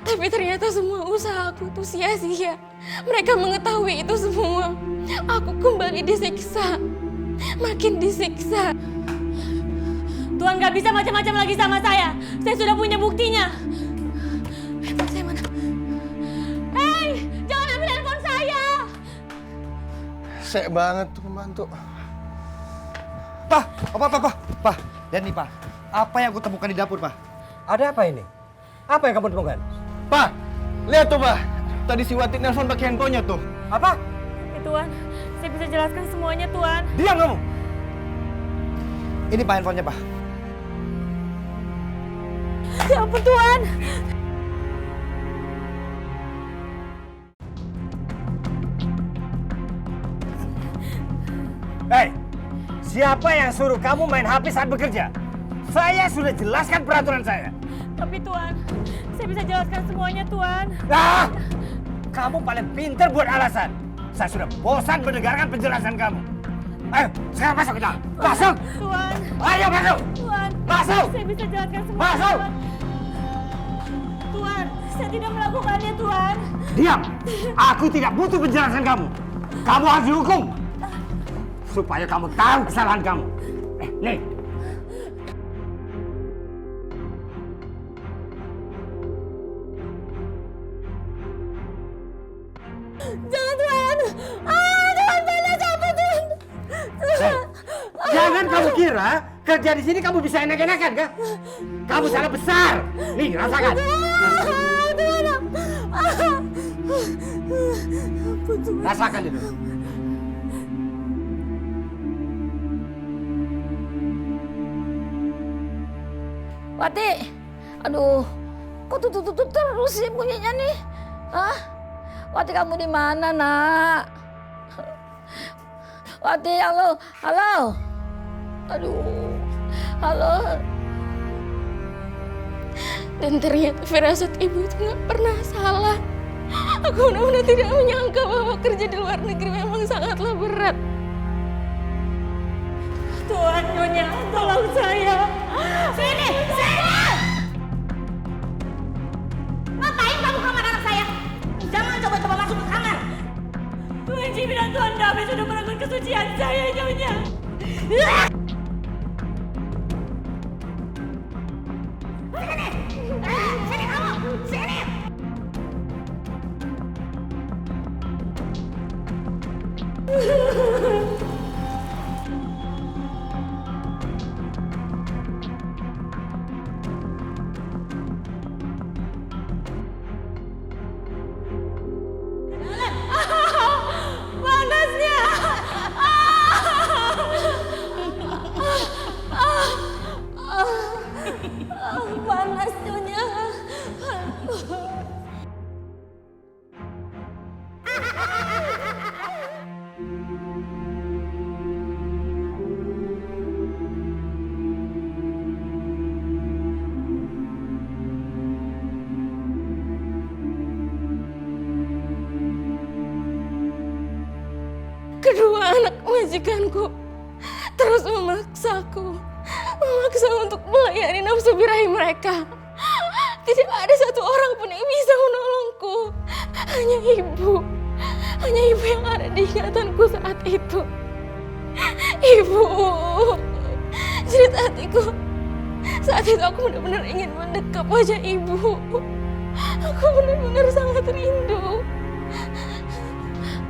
Tapi ternyata semua usaha aku tuh sia-sia. Mereka mengetahui itu semua. Aku kembali disiksa. Makin disiksa. Tuan nggak bisa macam-macam lagi sama saya. Saya sudah punya buktinya. Handphone saya mana? Hei, jangan ambil handphone saya. Sek banget tuh pembantu. Pak, lihat nih Pak. Apa yang aku temukan di dapur Pak? Ada apa ini? Apa yang kamu temukan? Pak, lihat tuh Pak. Tadi si Wati nelfon pakai handphonenya tuh. Apa? Tuan, saya bisa jelaskan semuanya Tuan. Diam kamu. Ini Pak handphonenya Pak. Ya ampun Tuan. Hei, siapa yang suruh kamu main HP saat bekerja? Saya sudah jelaskan peraturan saya. Tapi Tuan, saya bisa jelaskan semuanya Tuan. Ah, kamu paling pintar buat alasan. Saya sudah bosan mendengarkan penjelasan kamu. Ayo, sekarang masuk ke dalam. Masuk. Tuan. Ayo masuk. Tuan. Masuk. Saya bisa jelaskan semuanya. Masuk. Tuan, saya tidak melakukannya Tuan. Diam. Aku tidak butuh penjelasan kamu. Kamu harus dihukum. Supaya kamu tahu kesalahan kamu. Nih. Jangan Tuan. Tuan, mana siapa Tuan? Jangan kamu kira kerja di sini kamu bisa enak-enakan, kan? Kamu salah besar. Nih, rasakan. Rasakan itu. Wati, aduh, kok tutup terus sih bunyinya nih? Hah? Wati kamu di mana nak? Wati, halo. Aduh, halo. Dan ternyata firasat ibu itu nggak pernah salah. Aku benar-benar tidak menyangka bahwa kerja di luar negeri memang sangatlah berat. Tuan, Nyonya, tolong saya. Sini. Ngapain kamu kamar anak saya? Jangan coba-coba masuk ke kamar. Tuan Jimmy dan Tuan David sudah merenggut kesucian saya, Nyonya. Sini kamu, sini. Panasnya. Panas Nyonya. Kedua anak majikanku terus memaksa untuk melayani nafsu birahi mereka. Tidak ada satu orang pun yang bisa menolongku. Hanya ibu yang ada di ingatanku saat itu. Ibu, jerit hatiku. Saat itu aku benar-benar ingin mendekap wajah ibu. Aku benar-benar sangat rindu.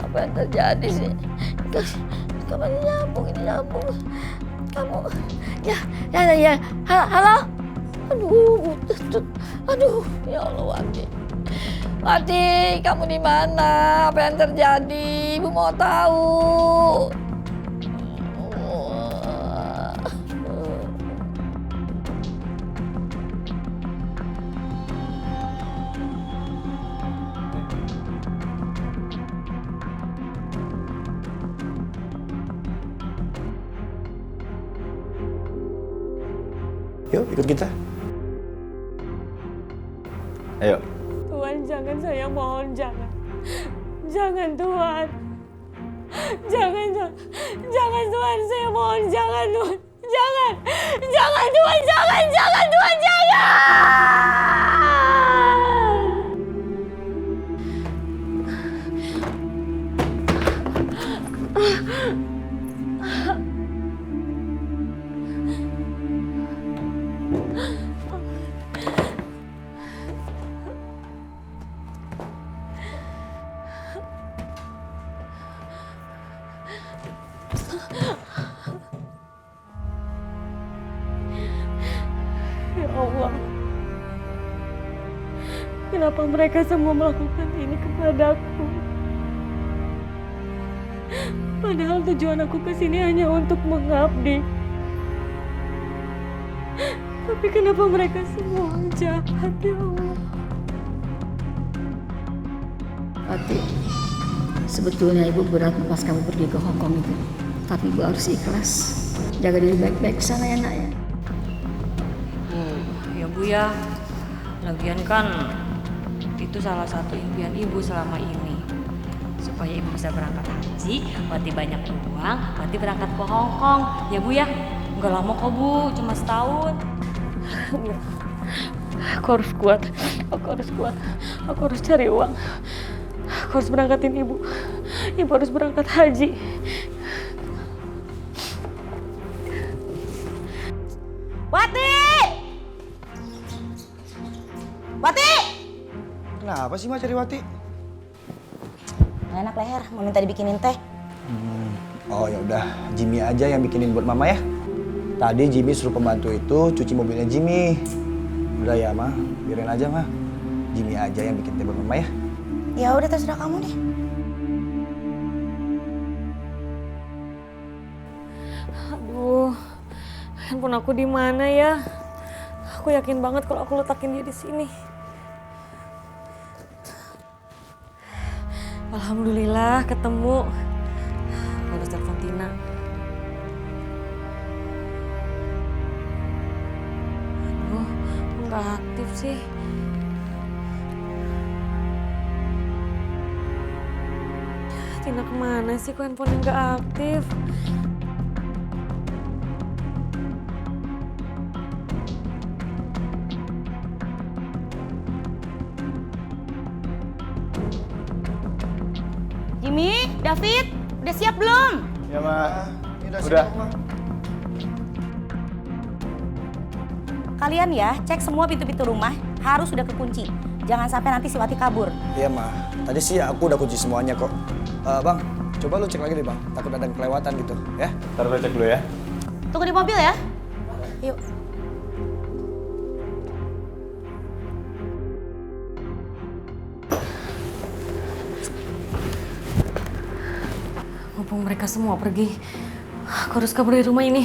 Apa yang terjadi sih? Kamu ini nyambung. Kamu, ya. Halo. Aduh, ya Allah Wati. Wati, kamu di mana? Apa yang terjadi? Ibu mau tahu. Yuk, ikut kita. Ayo. Tuhan, jangan, saya mohon, jangan. Jangan, Tuhan. Jangan Tuhan, saya mohon, jangan Tuhan. Jangan Tuhan, jangan Tuhan, jangan. Ya Allah, kenapa mereka semua melakukan ini kepadaku? Padahal tujuan aku ke sini hanya untuk mengabdi. Tapi kenapa mereka semua jahat, ya Allah? Wati, sebetulnya Ibu berat pas kamu pergi ke Hong Kong itu. Tapi Ibu harus ikhlas. Jaga diri baik-baik sana ya, Nak ya. Ya Bu ya, lagian kan itu salah satu impian Ibu selama ini. Supaya Ibu bisa berangkat haji, Wati banyak uang, Wati berangkat ke Hong Kong. Ya Bu ya, nggak lama kok Bu, cuma setahun. Aku harus kuat, aku harus cari uang. Aku harus berangkatin Ibu. Ibu harus berangkat haji. Wati! Wati! Kenapa sih Ma cari Wati? Nggak enak leher, mau minta dibikinin teh. Oh ya udah, Jimmy aja yang bikinin buat Mama ya. Tadi Jimmy suruh pembantu itu cuci mobilnya Jimmy. Udah ya Ma, biarin aja Ma. Jimmy aja yang bikin teh buat Mama ya. Ya udah terserah kamu deh. Aduh, handphone aku di mana ya? Aku yakin banget kalau aku letakin dia di sini. Alhamdulillah ketemu. Aku harus telepon Tina. Aduh, nggak aktif sih. Tina kemana sih? Kok handphone nggak aktif? Jimmy, David, udah siap belum? Ya Ma. Udah. Siap, Ma. Kalian ya, cek semua pintu-pintu rumah, harus sudah kekunci. Jangan sampai nanti si Wati kabur. Iya Ma, tadi sih aku udah kunci semuanya kok. Bang, coba lu cek lagi deh Bang, takut ada yang kelewatan gitu ya. Ntar gue cek dulu ya. Tunggu di mobil ya. Yuk. Mumpung mereka semua pergi, aku harus kabur dari rumah ini.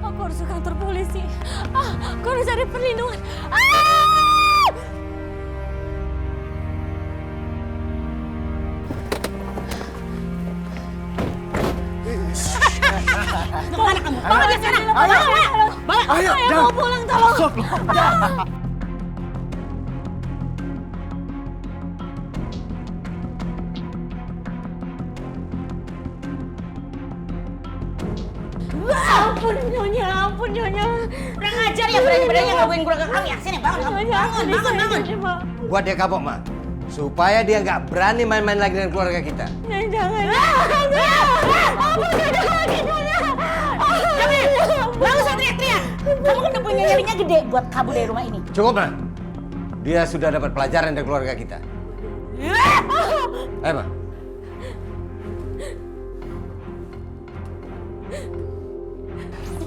Aku harus ke kantor polisi. Aku harus cari perlindungan. Kemana kamu? Bawa dia sana. Bawa. Ayo, Saya mau pulang, tolong. ampun Nyonya. Kurang ajar ya berani-beraninya ngabuin keluarga kami ya. Sini bangun. Buat dia kapok, Ma. Supaya dia nggak berani main-main lagi dengan keluarga kita. Jangan. Ampun, jangan lagi Nyonya. Nggak usah teriak-teriak. Kamu kan udah punya nyalinya gede buat kabur dari rumah ini. Cukup, Ma. Dia sudah dapat pelajaran dari keluarga kita. Ayo, Ma.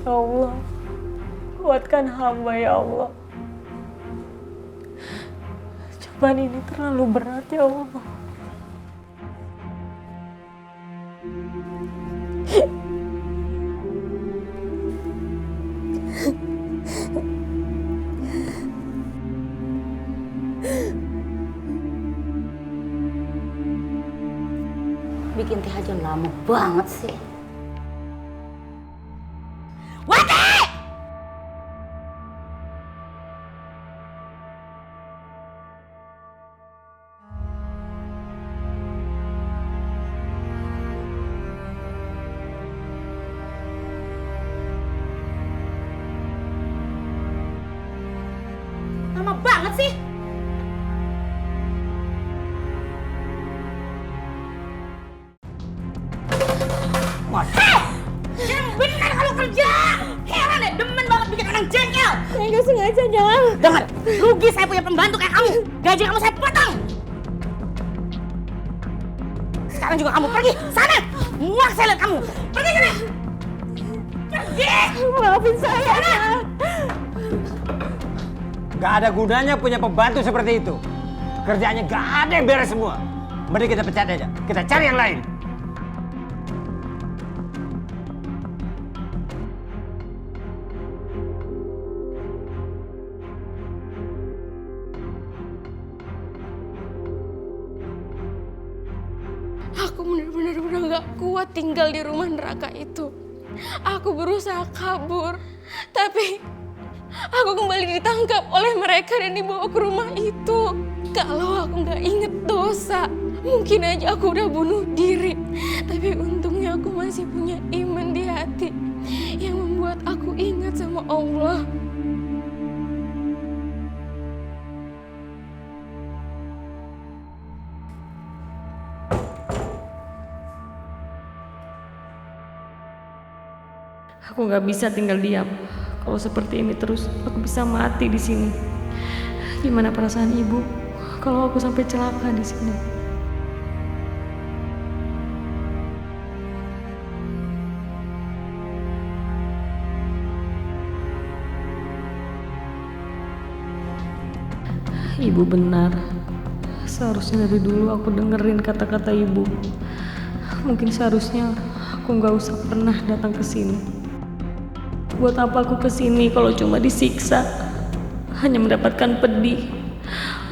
Ya Allah, kuatkan hamba ya Allah. Cobaan ini terlalu berat ya Allah. Bikin Teh Haja lama banget sih. Lama banget sih. Yang benar kalau kerja. Heran deh, demen banget bikin orang jengkel. Saya nggak sengaja, jangan. Dengar, rugi saya punya pembantu kayak kamu. Gaji kamu saya potong. Sekarang juga kamu pergi sana. Muak saya lihat kamu. Pergi sana. Pergi. Maafin saya. Gak ada gunanya punya pembantu seperti itu. Kerjaannya gak ada yang beres semua. Mending kita pecat aja. Kita cari yang lain. Aku benar-benar udah gak kuat tinggal di rumah neraka itu. Aku berusaha kabur, tapi aku kembali ditangkap oleh mereka dan dibawa ke rumah itu. Kalau aku gak inget dosa, mungkin aja aku udah bunuh diri. Tapi untungnya aku masih punya iman di hati yang membuat aku ingat sama Allah. Aku nggak bisa tinggal diam. Kalau seperti ini terus, aku bisa mati di sini. Gimana perasaan ibu kalau aku sampai celaka di sini? Ibu benar. Seharusnya dari dulu aku dengerin kata-kata ibu. Mungkin seharusnya aku nggak usah pernah datang ke sini. Buat apa aku kesini kalau cuma disiksa, hanya mendapatkan pedih.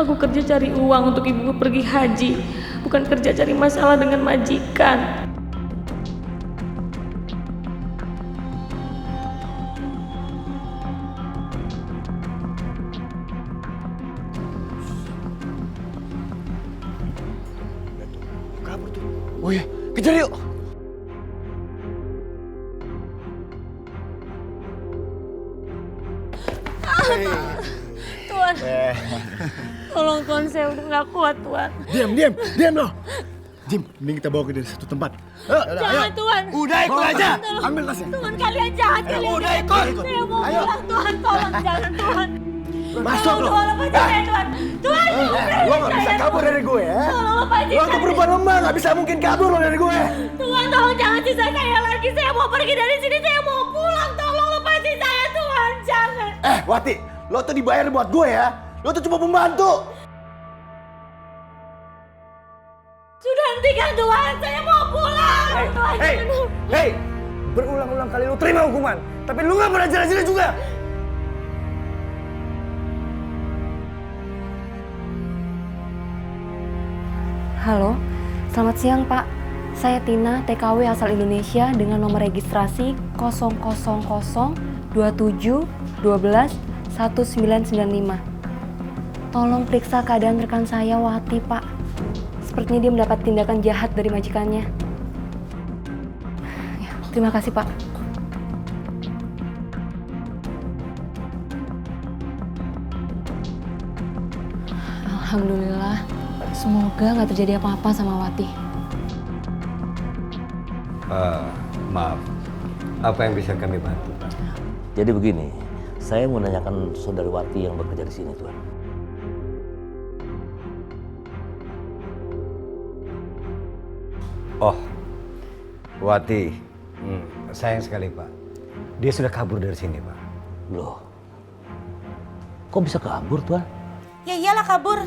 Aku kerja cari uang untuk ibuku pergi haji, bukan kerja cari masalah dengan majikan. Kabur tuh. Oh ya, kejar yuk. Tuan, tolong Tuan, saya udah gak kuat Tuan. Diam loh. Jim, mending kita bawa ke dari satu tempat. Jangan Tuan. Udah ikut aja. Tolong. Ambil tasnya. Tuan, kalian jahat. Udah ikut. Saya mau pulang Tuhan, tolong jangan Tuhan. Masuk loh. Tuhan, lepasin saya Tuhan. Tuhan, Lo gak bisa kabur dari gue ya. tolong lepasin Lo tuh perempuan lemah, gak bisa mungkin kabur lo dari gue. Tuhan, tolong jangan sisa saya lagi. Saya mau pergi dari sini, saya mau pulang. Tolong lepasin saya Tuhan, jangan. Wati, lo tuh dibayar buat gue ya. Lo tuh cuma pembantu. Sudah hentikan Tuhan, saya mau pulang. Tuhan, jangan. Hei, berulang-ulang kali lo terima hukuman, tapi lo gak pernah jelas-jelas juga. Halo, selamat siang Pak. Saya Tina, TKW asal Indonesia dengan nomor registrasi 000 27 12 1995. Tolong periksa keadaan rekan saya Wati, Pak. Sepertinya dia mendapat tindakan jahat dari majikannya. Ya, terima kasih, Pak. Alhamdulillah. Semoga nggak terjadi apa-apa sama Wati. Maaf, apa yang bisa kami bantu, Pak? Jadi begini, saya mau nanyakan saudari Wati yang bekerja di sini, Tuan. Oh, Wati. Sayang sekali, Pak. Dia sudah kabur dari sini, Pak. Loh, kok bisa kabur, Tuan? Ya iyalah kabur.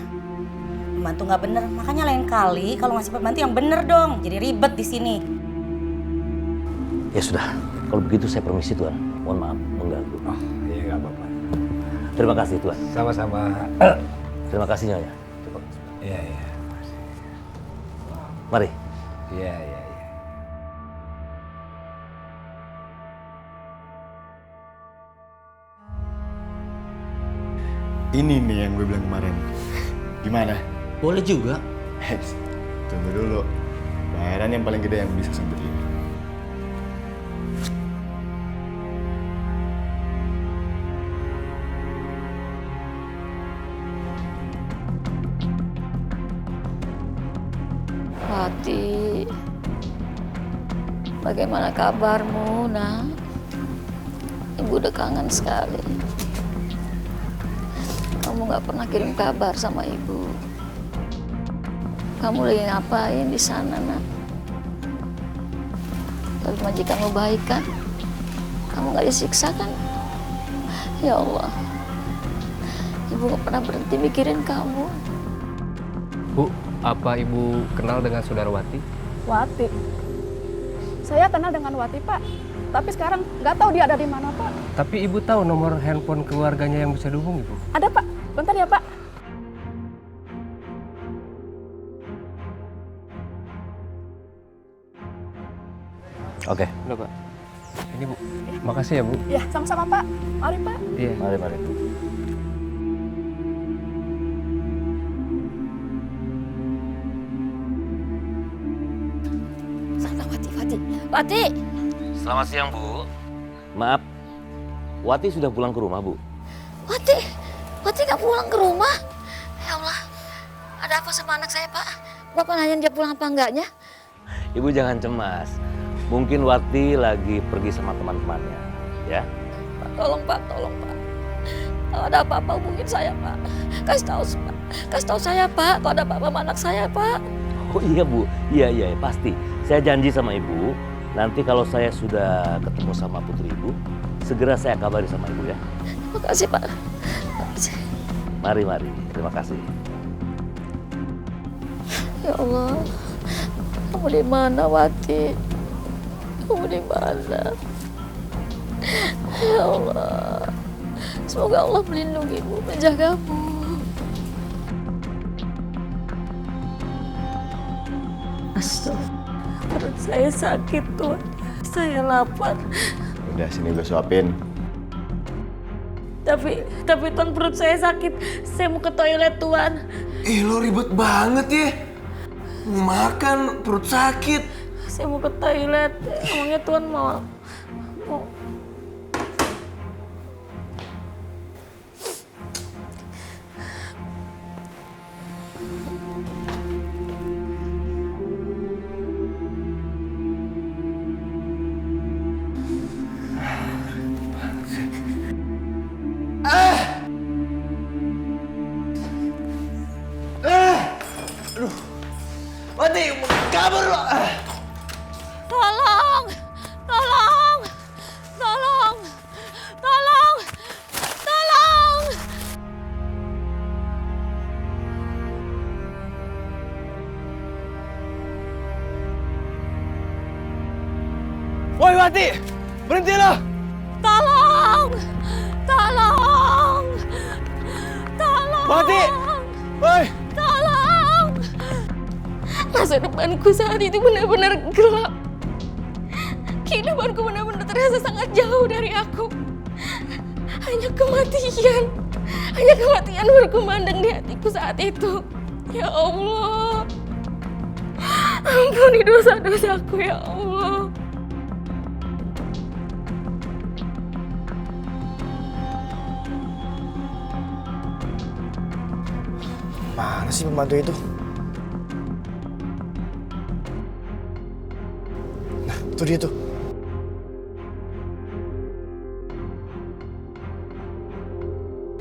Pembantu nggak bener, makanya lain kali kalau ngasih pembantu yang bener dong. Jadi ribet di sini. Ya sudah, kalau begitu saya permisi, Tuan. Mohon maaf mengganggu. Oh, iya nggak apa-apa. Terima kasih, Tuan. Sama-sama. Terima kasih, Nyonya. Iya, iya. Mari. Iya, iya. Ini nih yang gue bilang kemarin. Gimana? Boleh juga. Tunggu dulu. Bayaran yang paling gede yang bisa sampai ini. Wati, bagaimana kabarmu, nak? Ibu udah kangen sekali. Kamu nggak pernah kirim kabar sama ibu. Kamu lagi ngapain di sana, nak? Tapi majikanmu baik kan? Kamu nggak disiksa kan? Ya Allah, ibu nggak pernah berhenti mikirin kamu. Bu, apa ibu kenal dengan saudara Wati? Wati. Saya kenal dengan Wati, Pak. Tapi sekarang nggak tahu dia ada di mana, Pak. Tapi ibu tahu nomor handphone keluarganya yang bisa dihubungi, Bu? Ada, Pak. Bentar ya, Pak. Oke. Udah, Pak. Ini, Bu. Makasih ya, Bu. Ya, sama-sama, Pak. Mari, Pak. Iya. Mari. Sana, Wati. Selamat siang, Bu. Maaf, Wati sudah pulang ke rumah, Bu. Wati nggak pulang ke rumah? Ya Allah, ada apa sama anak saya, Pak? Bapak nanyain dia pulang apa enggaknya? Ibu jangan cemas. Mungkin Wati lagi pergi sama teman-temannya, ya. Pak, tolong Pak. Kalau ada apa-apa hubungin saya, Pak. Kasih tahu saya, Pak. Kalau ada apa-apa sama anak saya, Pak. Oh iya, Bu. Iya, pasti. Saya janji sama Ibu, nanti kalau saya sudah ketemu sama putri Ibu, segera saya kabari sama Ibu, ya. Terima kasih, Pak. Mari. Terima kasih. Ya Allah, kamu di mana, Wati? Kamu di mana? Ya Allah, semoga Allah melindungimu, menjagamu. Astagfirullah, perut saya sakit, Tuhan. Saya lapar. Udah, sini gue suapin. Tapi Tuan, perut saya sakit. Saya mau ke toilet, Tuan. Lo ribet banget ya. Mau makan, perut sakit. Saya mau ke toilet. Emangnya Tuan mau... Aduh, Wati, kabur lo. Tolong! Woi Wati, berhenti lo. Tolong! Wati, woi. Tolong! Masa depanku saat itu benar-benar gelap. Kehidupanku benar-benar terasa sangat jauh dari aku. Hanya kematian berkumandang di hatiku saat itu. Ya Allah, ampuni dosa-dosaku ya Allah. Mana sih pembantu itu? Nah, itu dia tuh.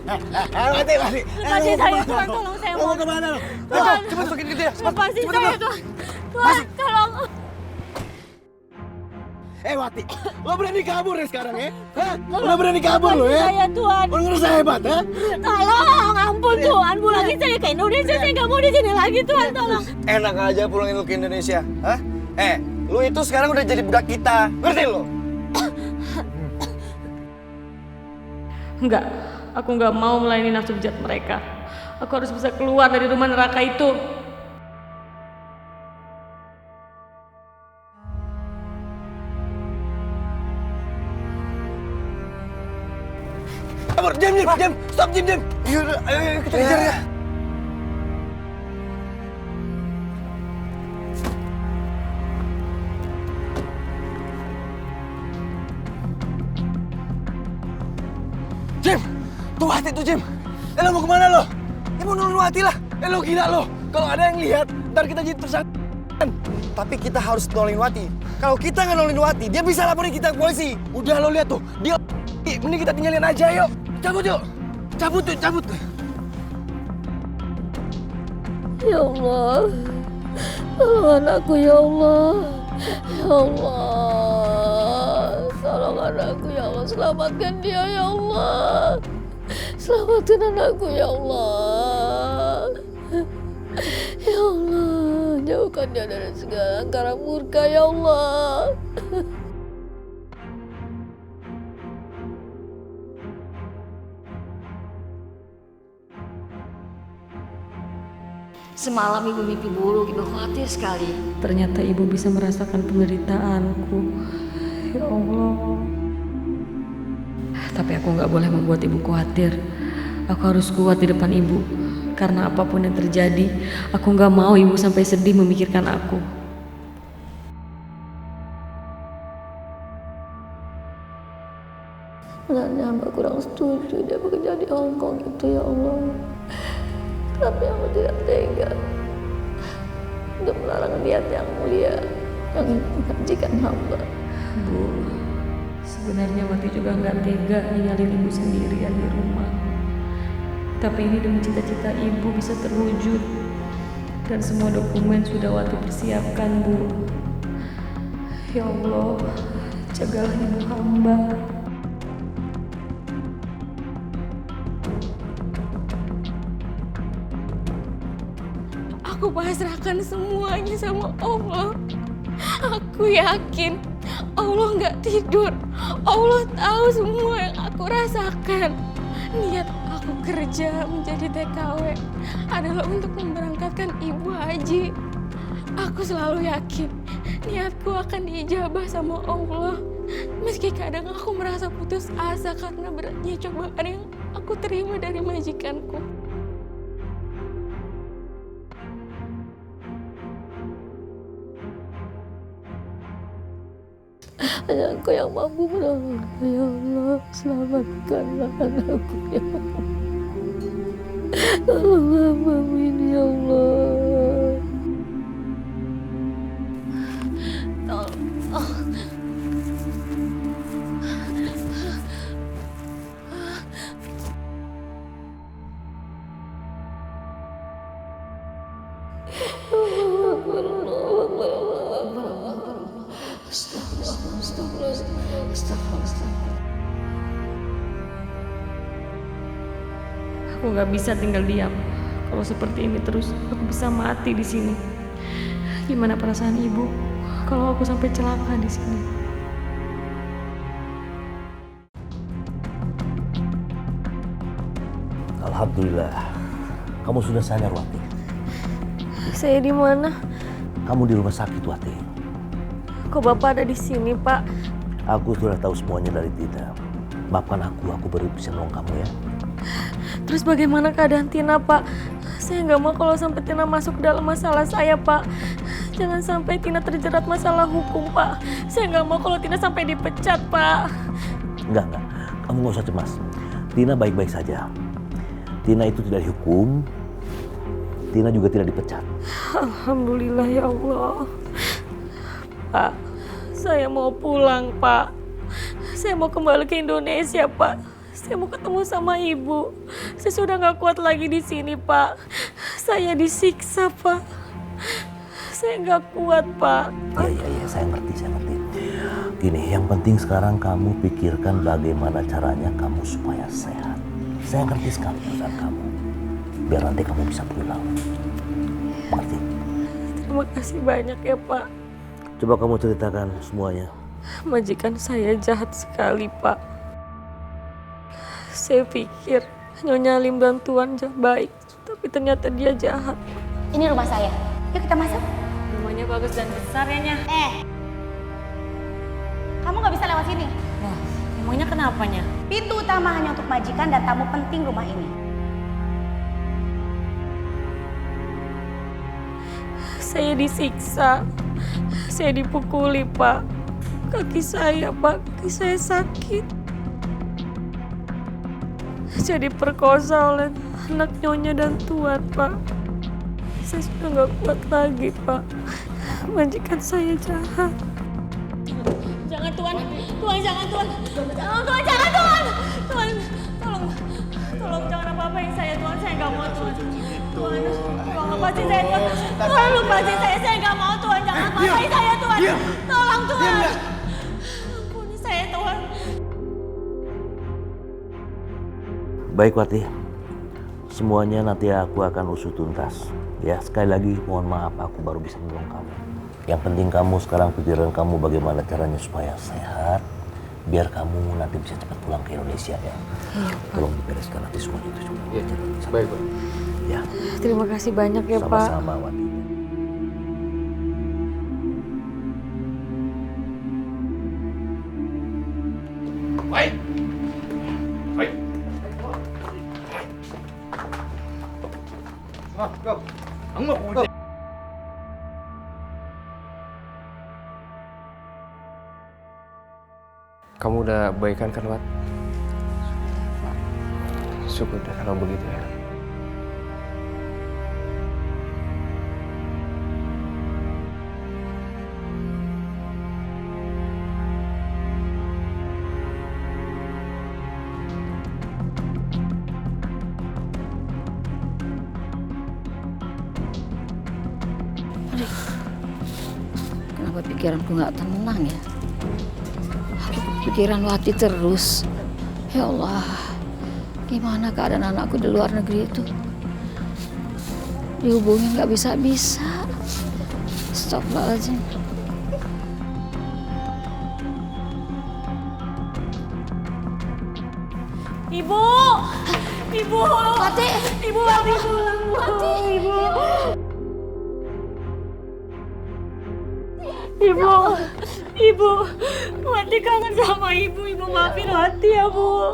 Mati, saya Tuhan, tolong saya mau kemana lo? Tuhan, Cepat masukin ke dia. lepasin saya Tuhan. Tuhan, tolong. Wati, lo berani kabur ya sekarang ya? Hah? Lo berani kabur lo ya? Saya Tuhan. Lo ngerasa hebat ya? Tolong, ampun Tuhan, pulangin saya ke Indonesia. Saya nggak mau di sini lagi Tuhan, tolong. Enak aja pulangin lo ke Indonesia. Hah? Lo itu sekarang udah jadi budak kita. Ngerti lo? Enggak, aku nggak mau melayani nafsu bejat mereka. Aku harus bisa keluar dari rumah neraka itu. Jam, stop Jim. Ayo kita kejar ya. Jim, tuh Wati tuh Jim. Lo mau kemana lo? Ya mau nolongin Wati lah. Lo gila lo. Kalau ada yang lihat, ntar kita jadi tersangka. Tapi kita harus nolongin Wati. Kalau kita nggak nolongin Wati, dia bisa laporin kita ke polisi. Udah lo lihat tuh, dia. Mending kita tinggalin aja yuk. Cabut yuk. Cabut. Ya Allah, tolong anakku ya Allah. Ya Allah, tolong anakku ya Allah. Selamatkan dia ya Allah. Selamatkan anakku ya Allah. Ya Allah, jauhkan dia dari segala angkara murka ya Allah. Semalam ibu mimpi buruk, ibu khawatir sekali. Ternyata ibu bisa merasakan penderitaanku. Ya Allah. Tapi aku nggak boleh membuat ibu khawatir. Aku harus kuat di depan ibu. Karena apapun yang terjadi, aku nggak mau ibu sampai sedih memikirkan aku. Sebenarnya hamba kurang setuju dia bekerja di Hongkong itu ya Allah. Tapi hamba tidak tega untuk melarang niat yang mulia yang mengajikan hamba. Bu, sebenarnya Wati juga nggak tega ninggalin ibu sendirian di rumah. Tapi ini demi cita-cita ibu bisa terwujud. Dan semua dokumen sudah Wati persiapkan, Bu. Ya Allah, jagalah ibu hamba. Aku pasrahkan semuanya sama Allah. Aku yakin Allah nggak tidur. Allah tahu semua yang aku rasakan. Niat aku kerja menjadi TKW adalah untuk memberangkatkan ibu haji. Aku selalu yakin niatku akan diijabah sama Allah. Meski kadang aku merasa putus asa karena beratnya cobaan yang aku terima dari majikanku. Hanya Engkau yang mampu menolong. Ya Allah, selamatkanlah anakku ya Allah. Tolonglah hamba ini ya Allah. Aku nggak bisa tinggal diam. Kalau seperti ini terus, aku bisa mati di sini. Gimana perasaan ibu kalau aku sampai celaka di sini? Alhamdulillah, kamu sudah sadar, Wati. Saya di mana? Kamu di rumah sakit, Wati. Kok Bapak ada di sini, Pak? Aku sudah tahu semuanya dari Tina. Maafkan aku baru bisa nolong kamu ya. Terus bagaimana keadaan Tina, Pak? Saya nggak mau kalau sampai Tina masuk dalam masalah saya, Pak. Jangan sampai Tina terjerat masalah hukum, Pak. Saya nggak mau kalau Tina sampai dipecat, Pak. Enggak. Kamu nggak usah cemas. Tina baik-baik saja. Tina itu tidak dihukum. Tina juga tidak dipecat. Alhamdulillah ya Allah. Pak, saya mau pulang, Pak. Saya mau kembali ke Indonesia, Pak. Saya mau ketemu sama ibu. Saya sudah nggak kuat lagi di sini, Pak. Saya disiksa, Pak. Saya nggak kuat, Pak. Iya, saya ngerti. Gini, yang penting sekarang kamu pikirkan bagaimana caranya kamu supaya sehat. Saya ngerti sekali perasaan kamu. Biar nanti kamu bisa pulang. Mengerti? Terima kasih banyak ya, Pak. Coba kamu ceritakan semuanya. Majikan saya jahat sekali, Pak. Saya pikir Nyonya Lim dan Tuan baik, tapi ternyata dia jahat. Ini rumah saya. Yuk kita masuk. Rumahnya bagus dan besar ya, Nya. Kamu nggak bisa lewat sini. Wah, emangnya kenapanya? Pintu utama hanya untuk majikan dan tamu penting rumah ini. Saya disiksa. Saya dipukuli, Pak. Kaki saya, Pak. Kaki saya sakit. Saya diperkosa oleh anak Nyonya dan Tuan, Pak. Saya sudah nggak kuat lagi, Pak. Majikan saya jahat. Jangan Tuan, jangan Tuan. Jangan Tuan. Tuan, tolong jangan apa-apain saya Tuan. Saya nggak mau Tuan. Tuan, tolong lepasin saya Tuan. Tuan, lepasin saya nggak mau Tuan. Jangan apa-apain saya Tuan. Tolong Tuan. Ampuni saya Tuan. Baik Wati, semuanya nanti aku akan usut tuntas. Ya, sekali lagi mohon maaf aku baru bisa menolong kamu. Yang penting kamu sekarang pikiran kamu bagaimana caranya supaya sehat, biar kamu nanti bisa cepat pulang ke Indonesia ya. Iya, Tolong dibereskan nanti semuanya itu semua. Iya, baik Pak. Ya. Terima kasih banyak ya, Pak. Sama-sama Wati. Baik. Kamu udah baikan kan, Wat? Syukur deh kalau begitu ya. Kenapa pikiranku nggak tenang ya? Aku kepikiran Wati terus. Ya Allah, gimana keadaan anakku di luar negeri itu? Dihubungin nggak bisa-bisa. Astagfirullahaladzim. Ibu, Wati, Ibu. Ibu, Wati kangen sama ibu. Ibu maafin Wati ya, Bu.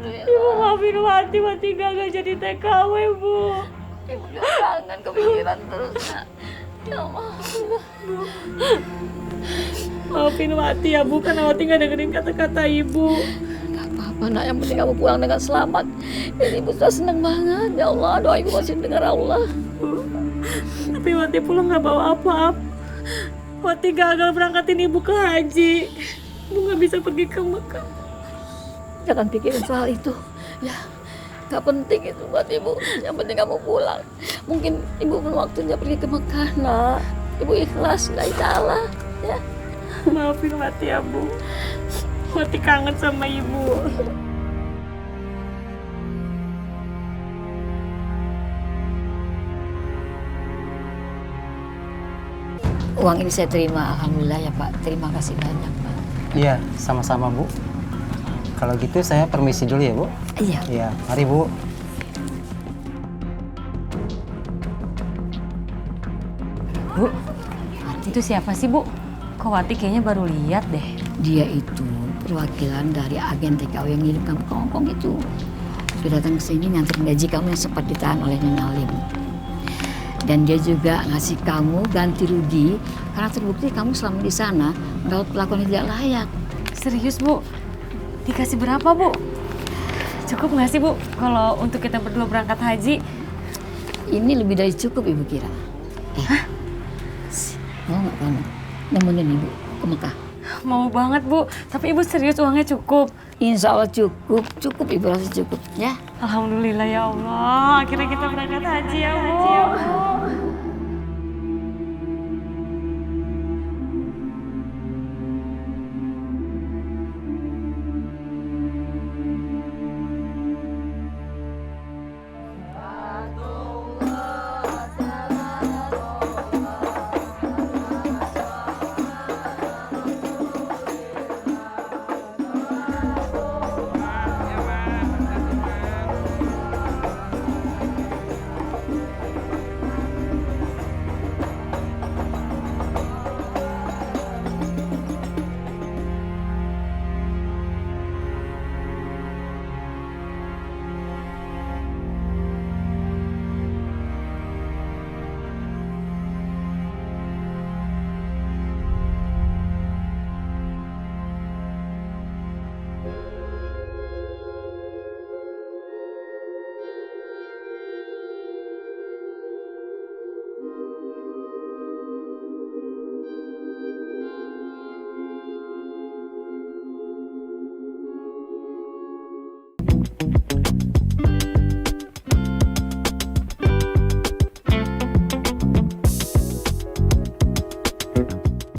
Ibu maafin Wati gagal jadi TKW, Bu. Ibu juga kangen, kepikiran terus. Ya Allah. Maafin Wati ya, Bu, karena Wati gak dengerin kata-kata ibu. Gak apa-apa, nak. Yang penting kamu pulang dengan selamat. Ini ibu sudah senang banget. Ya Allah, doa ibu masih dengar Allah. Tapi Wati pulang gak bawa apa-apa. Wati gagal berangkatin ibu ke haji. Ibu gak bisa pergi ke Mekah. Jangan pikirin soal itu. Ya, gak penting itu buat ibu. Yang penting kamu pulang. Mungkin ibu belum waktunya pergi ke Mekah, nak. Ibu ikhlas, lillahi ta'ala. Ya. Maafin Wati ya, Bu. Wati kangen sama ibu. Uang ini saya terima, alhamdulillah ya Pak. Terima kasih banyak, Pak. Iya, sama-sama Bu. Kalau gitu saya permisi dulu ya Bu. Iya. Iya, mari Bu. Bu, itu siapa sih, Bu? Kok Wati kayaknya baru lihat deh. Dia itu perwakilan dari agen TKW yang ngirim kamu ke Hongkong itu. Sudah datang ke sini nganterin gaji kamu yang sempat ditahan oleh Nyonya Lim. Dan dia juga ngasih kamu ganti rugi karena terbukti kamu selama di sana mendapat perlakuan yang tidak layak. Serius, Bu? Dikasih berapa, Bu? Cukup nggak sih, Bu, kalau untuk kita berdua berangkat haji? Ini lebih dari cukup Ibu kira. Mau nggak kamu nemenin Ibu ke Mekah? Mau banget Bu, tapi Ibu serius uangnya cukup? Insya Allah cukup, cukup Ibu rasa cukup ya. Alhamdulillah ya Allah, akhirnya kita berangkat haji ya Bu.